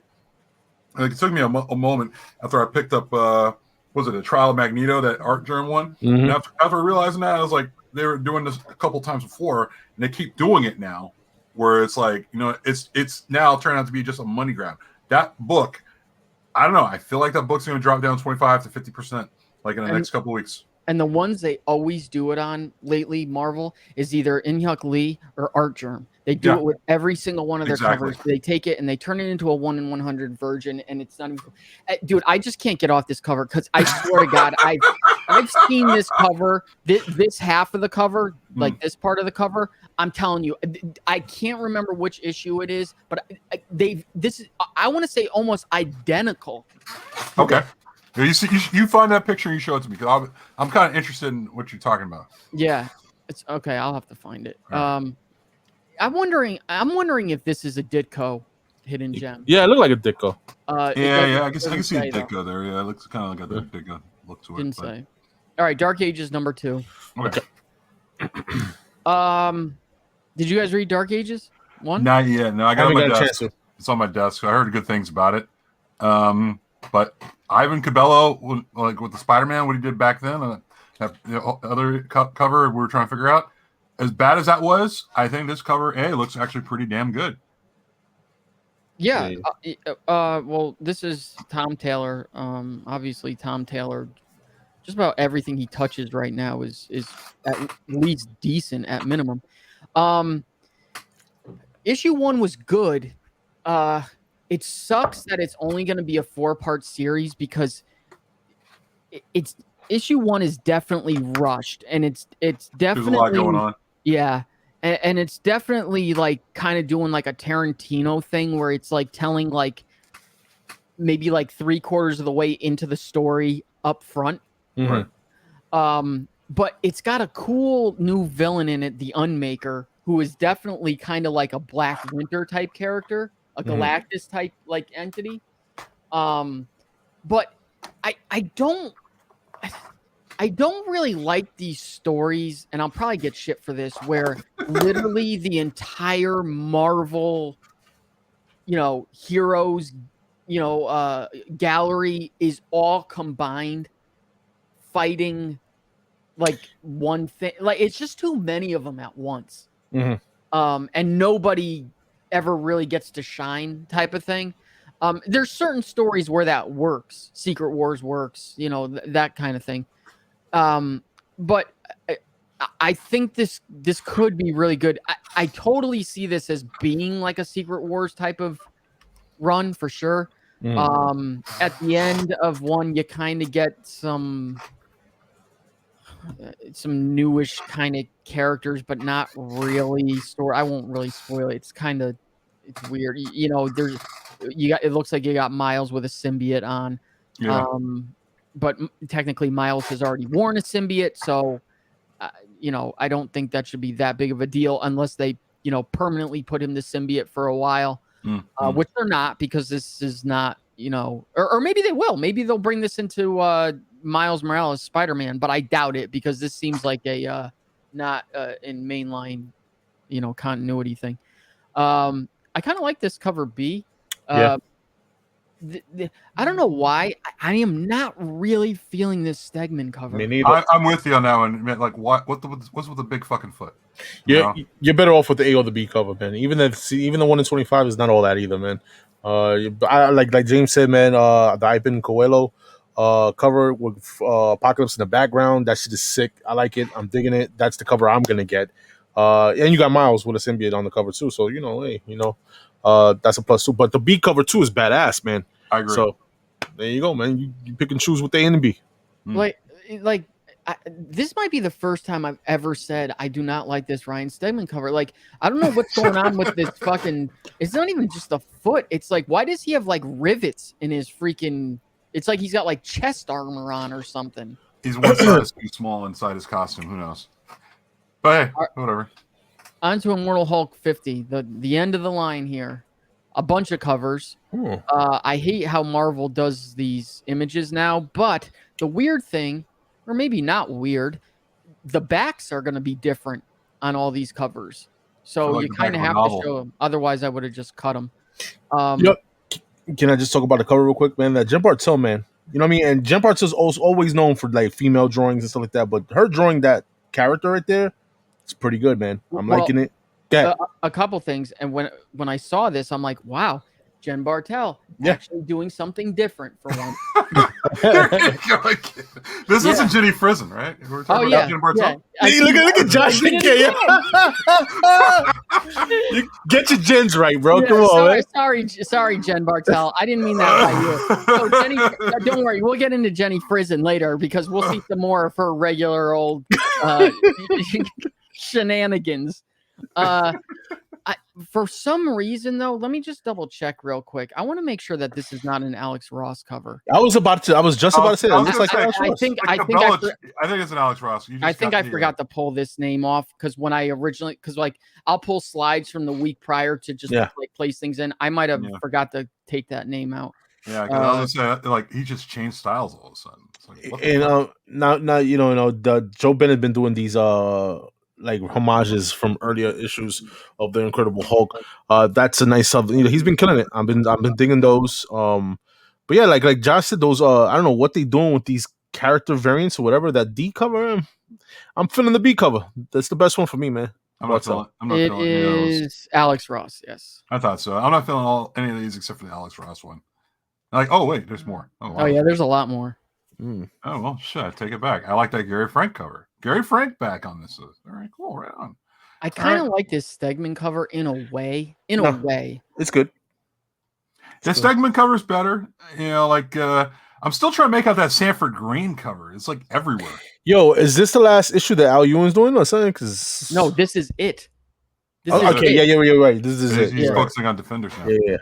Like, it took me a moment after I picked up was it a Trial of Magneto, that Art Germ one? Mm-hmm. And after realizing that, I was like, they were doing this a couple times before, and they keep doing it now, where it's like, it's now turned out to be just a money grab. That book, I don't know. I feel like that book's going to drop down 25 to 50%, like in the next couple of weeks. And the ones they always do it on lately, Marvel, is either In-Hyuk Lee or Art Germ. They do it with every single one of their covers. They take it and they turn it into a 1 in 100 version, and it's not even. Dude, I just can't get off this cover because I swear to God, I've seen this cover, this half of the cover, like this part of the cover. I'm telling you, I can't remember which issue it is, but I want to say almost identical. Okay. You find that picture and you show it to me, because I'm kind of interested in what you're talking about. Yeah, it's okay. I'll have to find it. Right. I'm wondering if this is a Ditko hidden gem. Yeah, it looked like a Ditko. I guess I can see a Ditko there. Yeah, it looks kind of like a Ditko look to it. Didn't say. All right, Dark Ages number 2. Okay. Did you guys read Dark Ages 1? Not yet. No, I got it on my desk. To. It's on my desk. I heard good things about it. But Ivan Cabello, like with the Spider-Man, what he did back then, the other cover we were trying to figure out, as bad as that was, I think this cover A looks actually pretty damn good. Yeah. Well, this is Tom Taylor. Obviously, Tom Taylor, just about everything he touches right now is at least decent at minimum. Issue 1 was good. It sucks that it's only going to be a 4-part series, because it's issue 1 is definitely rushed, and it's definitely there's a lot going on. Yeah, and it's definitely like kind of doing like a Tarantino thing, where it's like telling like maybe like 3/4 of the way into the story up front. Mm-hmm. But it's got a cool new villain in it, the Unmaker, who is definitely kind of like a Black Winter type character. A Galactus type like entity. But I don't really like these stories, and I'll probably get shit for this, where literally the entire Marvel heroes, gallery is all combined fighting like one thing. Like it's just too many of them at once. And nobody ever really gets to shine type of thing. There's certain stories where that works. Secret Wars works, that kind of thing. But I think this could be really good. I totally see this as being like a Secret Wars type of run for sure. At the end of one, you kind of get some newish kind of characters, but not really story. I won't really spoil it. It's weird. It looks like you got Miles with a symbiote on. Yeah. But technically Miles has already worn a symbiote, so I don't think that should be that big of a deal unless they permanently put him to symbiote for a while, which they're not, because this is not or maybe they will. Maybe they'll bring this into Miles Morales Spider-Man, but I doubt it, because this seems like a not in mainline continuity thing. I kind of like this cover B. I don't know why I am not really feeling this Stegman cover. Me neither. I'm with you on that one. Like, what's with the big fucking foot? You're better off with the A or the B cover, man. Even the 1 in 25 is not all that either, man. I like James said, man. The Ivan Coelho cover with Apocalypse in the background. That shit is sick. I like it. I'm digging it. That's the cover I'm gonna get. And you got Miles with a symbiote on the cover too. So that's a plus too. But the B cover too is badass, man. I agree. So there you go, man. You pick and choose with the A and the B. This might be the first time I've ever said I do not like this Ryan Stegman cover. Like, I don't know what's going on with this fucking. It's not even just the foot. It's like, why does he have like rivets in his freaking? It's like he's got like chest armor on or something. He's one size too small inside his costume. Who knows? But hey, whatever. On to Immortal Hulk 50, the end of the line here. A bunch of covers. I hate how Marvel does these images now, but the weird thing, or maybe not weird, the backs are going to be different on all these covers. So you kind of have to show them. Otherwise, I would have just cut them. Can I just talk about the cover real quick, man? That Jen Bartel, man. You know what I mean? And Jen Bartel's always known for like female drawings and stuff like that, but her drawing that character right there, it's pretty good, man. I'm liking it. A couple things, and when I saw this, I'm like, wow, Jen Bartel actually doing something different for once. This isn't Jenny Frison, right? We're talking about Jen Bartel. Hey, look at Josh. You get your gens right, bro. Come on, sorry, Jen Bartel. I didn't mean that by you. So Jenny, don't worry. We'll get into Jenny Frison later, because we'll see some more of her regular old shenanigans. For some reason, though, let me just double check real quick. I want to make sure that this is not an Alex Ross cover. I was just about to say that. It looks like Alex Ross. I think it's an Alex Ross. I think I forgot to pull this name off, because when I originally, I'll pull slides from the week prior to just place things in. I might have forgot to take that name out. Yeah, because I was gonna say, like, he just changed styles all of a sudden. It's like, now Joe Bennett been doing these like homages from earlier issues of the Incredible Hulk. That's a nice stuff. He's been killing it. I've been digging those. But yeah, like Josh said, those I don't know what they doing with these character variants or whatever. That D cover, I'm feeling the B cover. That's the best one for me, man. I'm not feeling it is Alex Ross. Yes, I thought so. I'm not feeling any of these except for the Alex Ross one. Like, oh wait, there's more. Oh, wow. Oh yeah, there's a lot more. Oh well, shit, I take it back. I like that Gary Frank cover. Gary Frank back on this. All right, cool, right on. I kind of like this Stegman cover in a way. It's good. The Stegman cover is better. I'm still trying to make out that Sanford Green cover. It's like everywhere. Yo, is this the last issue that Al Ewing's doing or something? No, this is it. Okay, yeah, you're right. This is it. He's focusing on Defenders now. Yeah.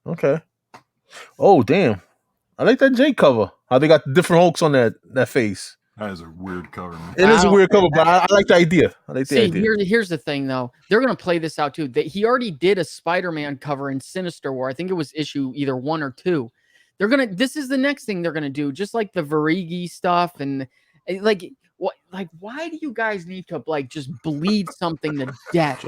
Okay. Oh, damn. I like that J cover. How they got the different Hulks on that face. That is a weird cover, man. It is a weird cover, but I like the idea. Here's the thing, though. They're going to play this out, too. He already did a Spider-Man cover in Sinister War. I think it was issue either 1 or 2. This is the next thing they're going to do, just like the Varigi stuff. And, why do you guys need to, just bleed something to death?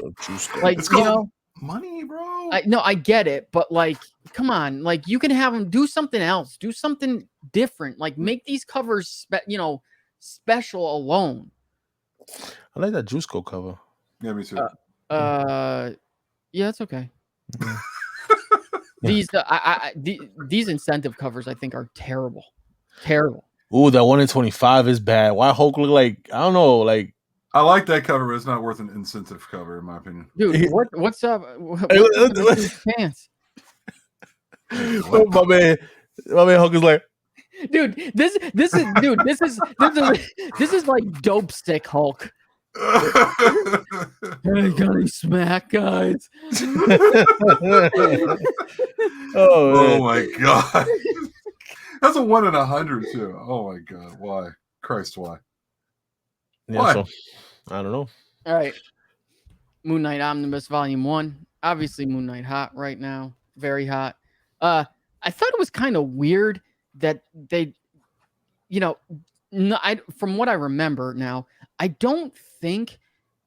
money, bro. I get it, but like, come on, like you can have them do something else, do something different, like make these covers, special alone. I like that Juice Code cover. Yeah, me too. Yeah, it's okay. These these incentive covers I think are terrible. Ooh, that 1 in 25 is bad. Why Hulk look like, I don't know, like I like that cover, but it's not worth an incentive cover, in my opinion. Dude, what's up? What's pants? my man Hulk is like, dude, this is like dope stick Hulk. Hey, got any smack, guys? Oh my god. That's a 1 in 100 too. Oh my god. Why? Christ, why? Yeah, why? So, I don't know. All right. Moon Knight Omnibus Volume 1. Obviously Moon Knight hot right now. Very hot. I thought it was kind of weird that they, from what I remember now, I don't think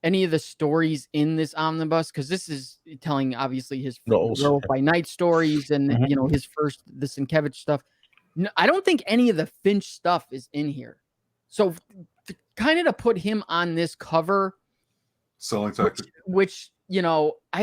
any of the stories in this omnibus, because this is telling obviously his Werewolf by Night stories and his first the Sienkiewicz stuff. No, I don't think any of the Finch stuff is in here. So to put him on this cover, selling tactic, which I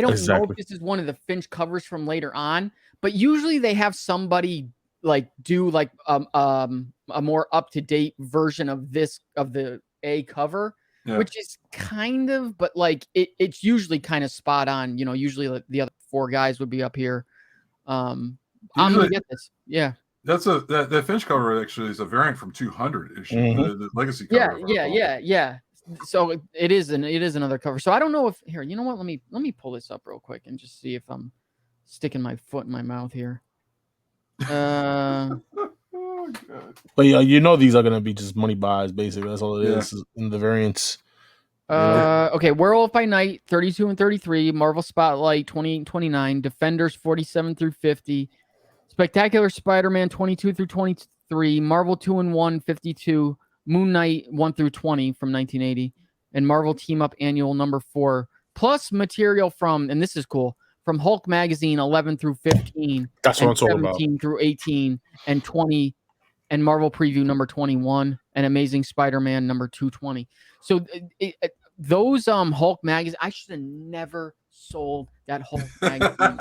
don't know if this is one of the Finch covers from later on, but usually they have somebody like do like a more up-to-date version of the A cover, which is kind of, but like it's usually kind of spot on. Usually the other 4 guys would be up here. I'm gonna get this. Yeah. That's that Finch cover actually is a variant from 200 issue, the legacy cover. Yeah. So it is another cover. So I don't know if here. You know what? Let me pull this up real quick and just see if I'm sticking my foot in my mouth here. Oh, God. But these are gonna be just money buys, basically. That's all it is in the variants. Okay, Werewolf by Night 32 and 33, Marvel Spotlight 28 and 29, Defenders 47 through 50. Spectacular Spider-Man 22 through 23, Marvel 2-in-1 52, Moon Knight 1 through 20 from 1980, and Marvel Team Up Annual number 4, plus material from, and this is cool, from Hulk Magazine 11 through 15. That's what I'm talking about. 17 through 18 and 20, and Marvel Preview number 21, and Amazing Spider-Man number 220. So those Hulk magazines, I should have never sold that Hulk magazine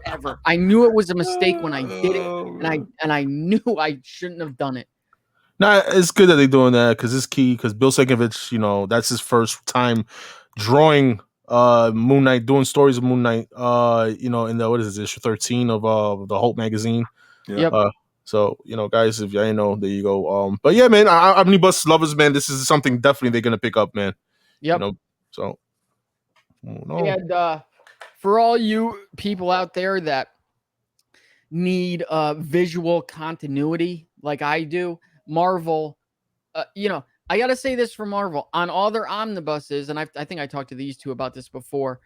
ever. I knew it was a mistake when I did it, and I knew I shouldn't have done it. Nah, it's good that they're doing that because it's key. Because Bill Sienkiewicz, that's his first time drawing Moon Knight, doing stories of Moon Knight. In the issue 13 of the Hulk magazine. Yep. So, guys, if y'all know, there you go. But yeah, man, Omnibus lovers, man, this is something definitely they're gonna pick up, man. Yep. So. And for all you people out there that need visual continuity like I do, Marvel, I gotta say this for Marvel on all their omnibuses, and I think I talked to these two about this before.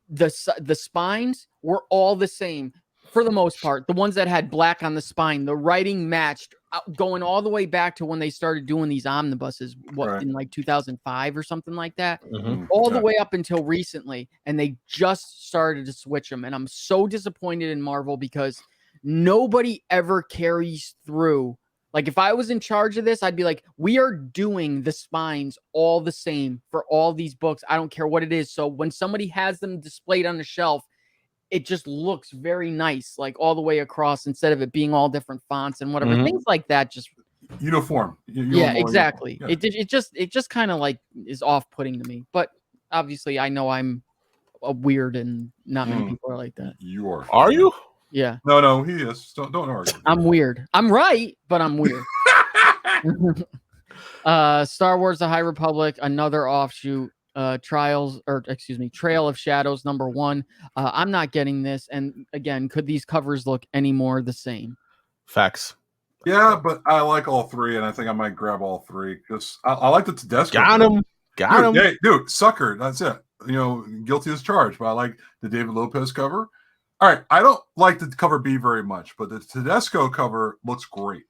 The spines were all the same. For the most part, the ones that had black on the spine, the writing matched, going all the way back to when they started doing these omnibuses, in like 2005 or something like that, all the way up until recently, and they just started to switch them. And I'm so disappointed in Marvel because nobody ever carries through. Like if I was in charge of this, I'd be like, we are doing the spines all the same for all these books. I don't care what it is. So when somebody has them displayed on the shelf, it just looks very nice, like all the way across, instead of it being all different fonts and whatever. Things like that, just uniform. Yeah, exactly. Yeah. It just kind of like is off-putting to me. But obviously, I know I'm a weird, and not many people are like that. You are. Are you? Yeah. No, he is. Don't argue. I'm weird. I'm right, but I'm weird. Star Wars: The High Republic, another offshoot. Trail of Shadows number 1. I'm not getting this, and again, could these covers look any more the same? Facts. Yeah, but I like all 3, and I think I might grab all 3 because I like the Tedesco. Got him. Hey, dude, sucker. That's it. Guilty as charged. But I like the David Lopez cover. All right, I don't like the cover B very much, but the Tedesco cover looks great.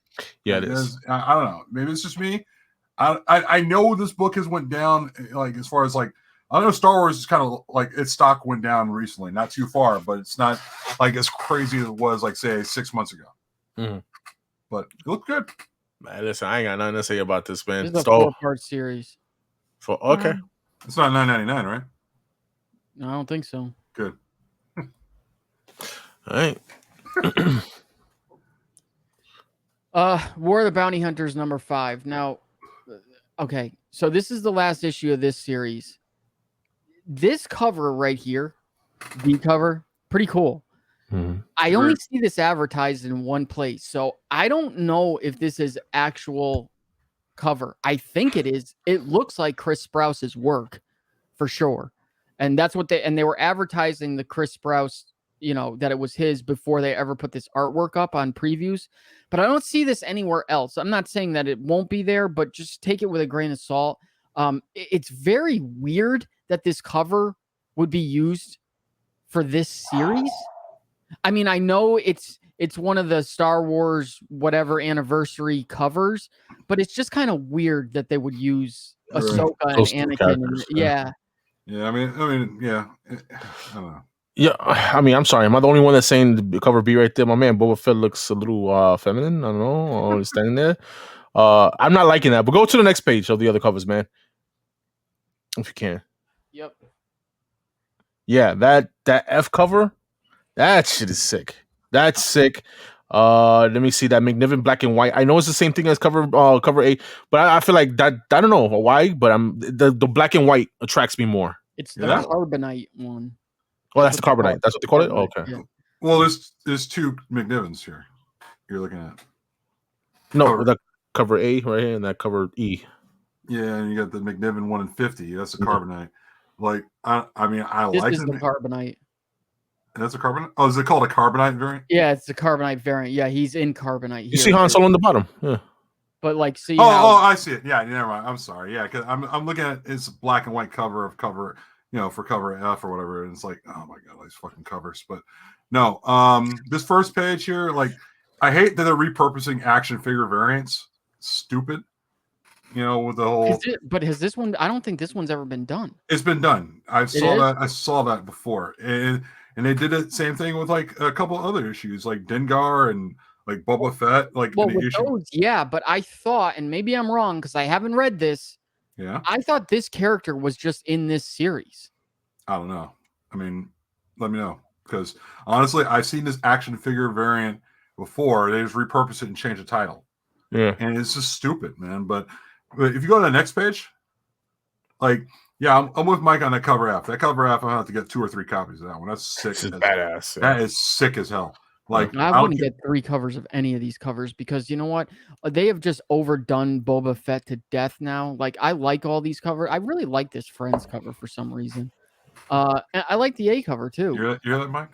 Yeah, it is. I don't know. Maybe it's just me. I know this book has went down, like as far as like I know Star Wars is kind of like its stock went down recently, not too far, but it's not like as crazy as it was like say 6 months ago. But it looked good. Man, listen, I ain't got nothing to say about this, man. This is a 4-part series. Okay. It's not $9.99, right? No, I don't think so. Good. All right. War of the Bounty Hunters number 5. Now, okay, so this is the last issue of this series. This cover right here, the cover, pretty cool. I only see this advertised in one place, so I don't know if this is actual cover. I think it is. It looks like Chris Sprouse's work for sure, and that's what they were advertising the Chris Sprouse, that it was his before they ever put this artwork up on previews. But I don't see this anywhere else. I'm not saying that it won't be there, but just take it with a grain of salt. It's very weird that this cover would be used for this series. I mean, I know it's one of the Star Wars whatever anniversary covers, but it's just kind of weird that they would use Ahsoka and Anakin. Yeah. Yeah, I mean, yeah. I don't know. Yeah, I mean, I'm sorry. Am I the only one that's saying the cover B right there? My man Boba Fett looks a little feminine. I don't know. He's standing there. I'm not liking that. But go to the next page of the other covers, man. If you can. Yep. Yeah, that F cover, that shit is sick. That's sick. Let me see that McNiven black and white. I know it's the same thing as cover A, but I feel like that. I don't know why, but the black and white attracts me more. It's the carbonite one. Oh, that's the carbonite. That's what they call it. Oh, okay. Yeah. Well, there's two McNivens here. You're looking at. No, that cover A right here and that cover E. Yeah, and you got the McNiven 1 in 50. That's the carbonite. Like, I mean, I this like is the carbonite. That's a carbonite. Oh, is it called a carbonite variant? Yeah, it's the carbonite variant. Yeah, he's in carbonite. You see Han Solo on the bottom. Yeah. But like, see. Oh, I see it. Yeah, never mind. I'm sorry. Yeah, because I'm looking at it's black and white cover of cover, for cover F or whatever, and it's like, oh my god, these fucking covers. But no, this first page here, like, I hate that they're repurposing action figure variants. Stupid. With the whole. But has this one? I don't think this one's ever been done. It's been done. I saw that before, and they did the same thing with like a couple other issues, like Dengar and like Boba Fett. Like, well, with those, yeah. But I thought, and maybe I'm wrong because I haven't read this. Yeah. I thought this character was just in this series. I don't know. I mean, let me know, because honestly, I've seen this action figure variant before. They just repurpose it and change the title. Yeah, and it's just stupid, man. But if you go to the next page, like, yeah, I'm with Mike on that cover F. That cover F, I'm gonna have to get 2 or 3 copies of that one. That's sick. This is badass. Yeah. That is sick as hell. Like, I wouldn't get 3 covers of any of these covers because you know what? They have just overdone Boba Fett to death now. Like, I like all these covers. I really like this Friends cover for some reason. And I like the A cover too. You hear that, Mike?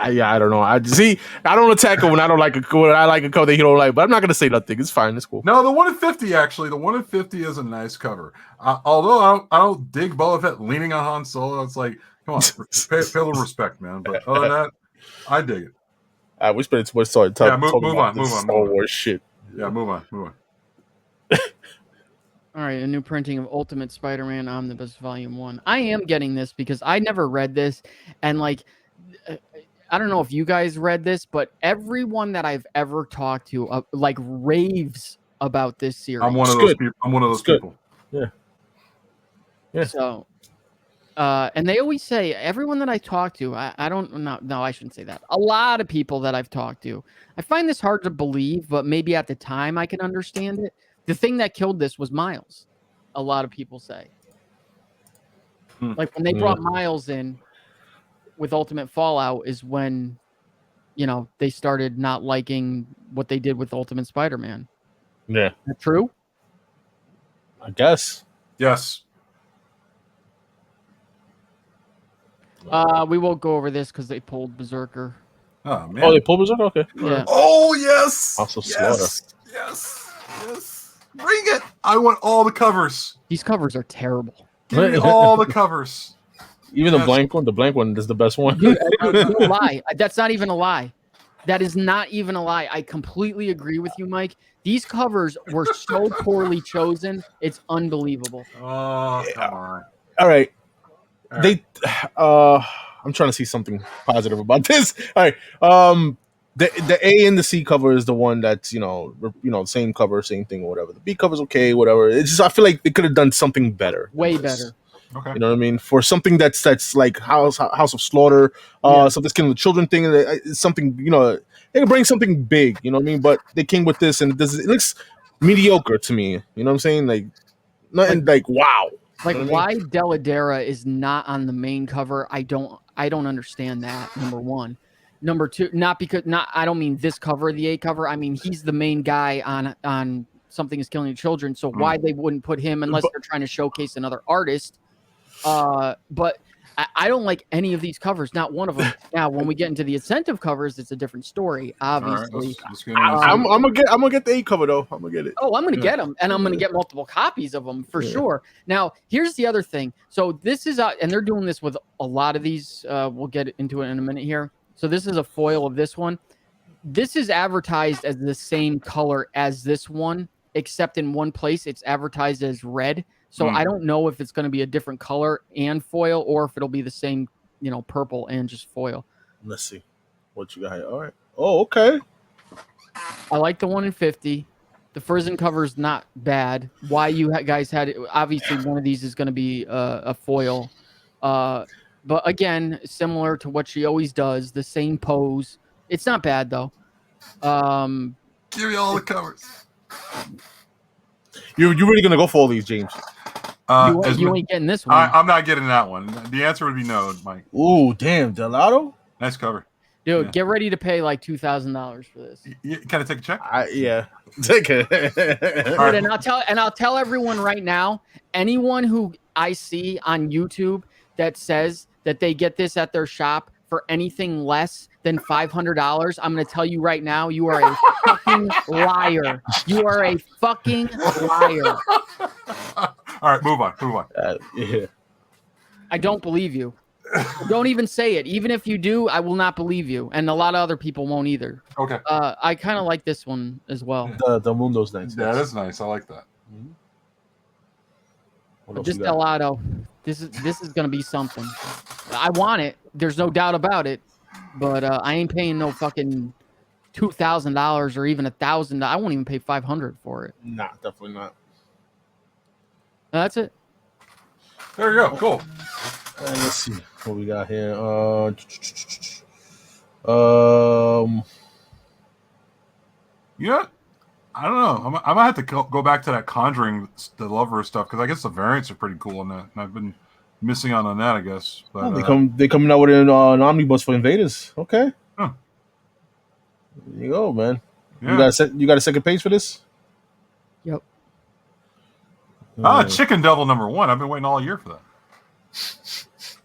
Yeah, I don't know. I don't attack him when I don't like a when I like a cover that he don't like, but I'm not gonna say nothing. It's fine. It's cool. No, the 1 in 50 actually. The 1 in 50 is a nice cover. Although I don't dig Boba Fett leaning on Han Solo. It's like, come on, pay a little respect, man. But other than that, I dig it. We spent too much time. Yeah, move on. Star Wars shit. Yeah, move on. All right, a new printing of Ultimate Spider-Man Omnibus Volume 1. I am getting this because I never read this, and like, I don't know if you guys read this, but everyone that I've ever talked to like raves about this series. I'm one of those people. Yeah. So, and they always say, everyone that I talk to, I don't know. No, I shouldn't say that. A lot of people that I've talked to, I find this hard to believe, but maybe at the time I can understand it. The thing that killed this was Miles. A lot of people say. Like when they brought Miles in with Ultimate Fallout is when, they started not liking what they did with Ultimate Spider-Man. Yeah. Is that true? I guess. Yes. We won't go over this because they pulled Berserker. Oh, man. Oh, they pulled Berserker? Okay. Yeah. Oh, yes. Also Slaughter. Yes. Bring it. I want all the covers. These covers are terrible. Give me all the covers. Even the blank one is the best one. Dude, no lie. That's not even a lie. That is not even a lie. I completely agree with you, Mike. These covers were so poorly chosen. It's unbelievable. Oh, come on. All right. they I'm trying to see something positive about this. All right. The A and the C cover is the one that's same cover, same thing or whatever. The B cover's okay, whatever. It's just I feel like they could have done something better. Way better. Okay. You know what I mean? For something that's like House of Slaughter, something that's killing the children thing, it's something, they can bring something big, you know what I mean? But they came with this and it looks mediocre to me. You know what I'm saying? Like nothing like wow. Like, you know why Deladera is not on the main cover? I don't understand that. Number one. Number two, I don't mean this cover, the A cover. I mean he's the main guy on Something Is Killing Your Children. So why they wouldn't put him unless they're trying to showcase another artist? But I don't like any of these covers, not one of them. Now, when we get into the incentive covers, it's a different story, obviously. I'm gonna get the A cover though. I'm gonna get it. Oh, I'm gonna get them, and I'm gonna get multiple copies of them for sure. Now, here's the other thing. So this is and they're doing this with a lot of these. We'll get into it in a minute here. So this is a foil of this one. This is advertised as the same color as this one, except in one place it's advertised as red. So I don't know if it's going to be a different color and foil, or if it'll be the same, purple and just foil. Let's see what you got here. All right. Oh, okay. I like the 1 in 50. The Frozen cover is not bad. Why you guys had it? Obviously, one of these is going to be a foil. But again, similar to what she always does, the same pose. It's not bad though. Give me all the covers. You're really gonna go for all these, James? You ain't getting this one. I'm not getting that one. The answer would be no, Mike. Ooh, damn, Delato. Nice cover. Dude, get ready to pay like $2,000 for this. Can I take a check? Yeah, take it. Right. And I'll tell everyone right now. Anyone who I see on YouTube that says that they get this at their shop for anything less than $500, I'm going to tell you right now, you are a fucking liar. You are a fucking liar. All right, move on. Yeah. I don't believe you. Don't even say it. Even if you do, I will not believe you, and a lot of other people won't either. Okay. I kind of like this one as well. The Mundo's nice. Yeah, that's nice. I like that. But this Delato, this is gonna be something. I want it. There's no doubt about it. But I ain't paying no fucking $2,000 or even $1,000. I won't even pay $500 for it. Nah, definitely not. That's it. There you go. Cool. Let's see what we got here. You know what? I don't know. I might have to go back to that Conjuring, the Lover stuff, because I guess the variants are pretty cool on that. And I've been missing out on that, I guess. But they coming out with an Omnibus for Invaders. Okay. Huh. There you go, man. Yeah. You got a second page for this? Yep. Chicken Devil #1. I've been waiting all year for that.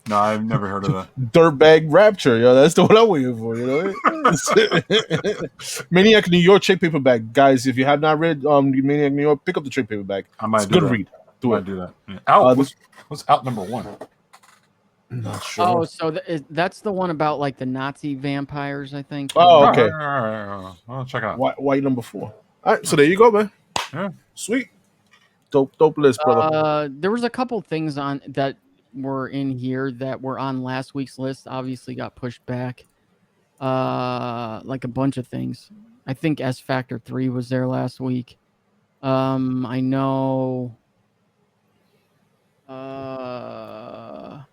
No, I've never heard of that. Dirtbag Rapture, yo, that's the one I'm waiting for, you know. MannyNYC New York trade paperback, guys. If you have not read MannyNYC New York, pick up the trade paperback. I might it's a good read. Do that. Yeah. Out. What's out #1? Not sure. Oh, so that's the one about like the Nazi vampires, I think. Oh, okay. All right. I'll check out. White #4. All right, so there you go, man. Yeah. Sweet. Dope list, brother. There was a couple things on that were in here that were on last week's list. Obviously, got pushed back. Like a bunch of things. I think S Factor 3 was there last week. I know. Oh,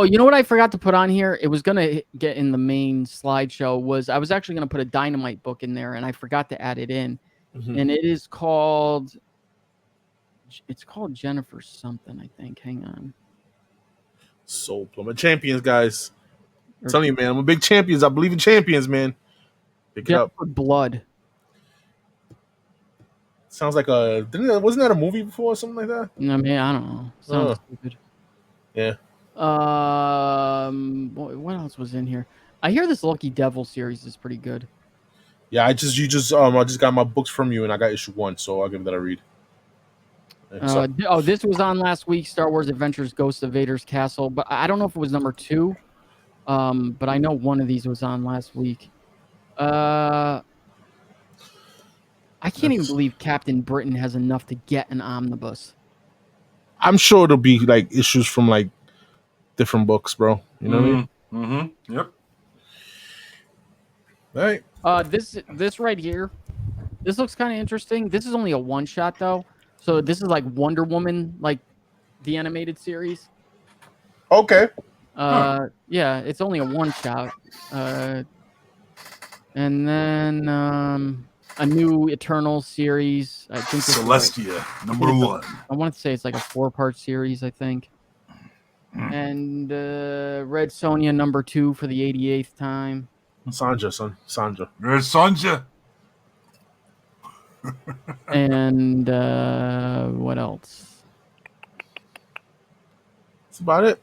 you know what I forgot to put on here? It was gonna get in the main slideshow. I was actually gonna put a Dynamite book in there, and I forgot to add it in. Mm-hmm. And it is called. It's called Jennifer something, I think. Hang on. Soul Plumber Champions, guys. I'm telling you, man, I'm a big champions. I believe in champions, man. Pick it up. Blood. Sounds like wasn't that a movie before or something like that? I mean, I don't know. Sounds stupid. Yeah. What else was in here? I hear this Lucky Devil series is pretty good. Yeah, I just got my books from you and I got issue 1, so I'll give that a read. This was on last week, Star Wars Adventures Ghosts of Vader's Castle, but I don't know if it was #2. But I know one of these was on last week. I can't even believe Captain Britain has enough to get an omnibus. I'm sure it'll be like issues from like different books, bro. You know what I mean? Mm-hmm. Yep. All right. This right here, this looks kind of interesting. This is only a one shot though, so this is like Wonder Woman, like the animated series. Okay. Yeah, it's only a one shot. And then a new Eternal series. I think this Celestia, number one. I want to say it's like a 4-part series, I think. And Red Sonja number 2 for the 88th time. Sandra, son. Sandra. There's Sonja. And what else? That's about it.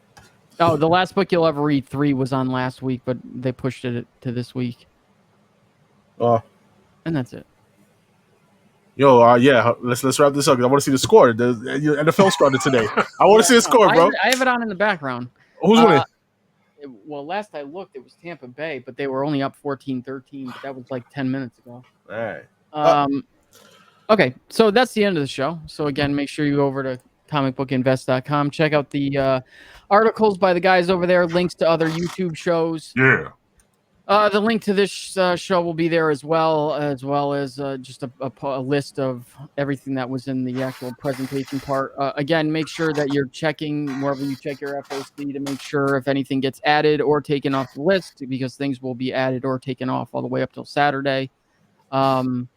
Oh, the last book you'll ever read, 3, was on last week, but they pushed it to this week. And that's it. Yo, yeah, let's wrap this up. I want to see the score. The NFL started today. I want to see the score, bro. I have it on in the background. Who's winning? Well, last I looked, it was Tampa Bay, but they were only up 14-13. But that was like 10 minutes ago. All right. Okay, so that's the end of the show. So again, make sure you go over to comicbookinvest.com. Check out the articles by the guys over there. Links to other YouTube shows. Yeah. The link to this show will be there as well as just a list of everything that was in the actual presentation part. Again, make sure that you're checking wherever you check your FOC to make sure if anything gets added or taken off the list, because things will be added or taken off all the way up till Saturday. I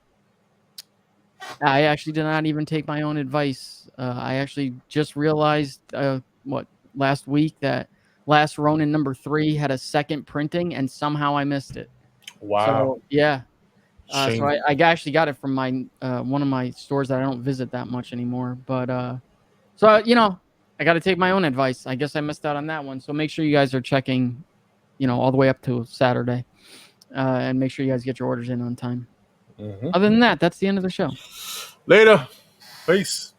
actually did not even take my own advice. I actually just realized last week that Last Ronin number 3 had a second printing, and somehow I missed it. Wow. So, yeah. So I actually got it from my one of my stores that I don't visit that much anymore. But so I got to take my own advice. I guess I missed out on that one. So make sure you guys are checking, all the way up to Saturday, and make sure you guys get your orders in on time. Mm-hmm. Other than that, that's the end of the show. Later. Peace.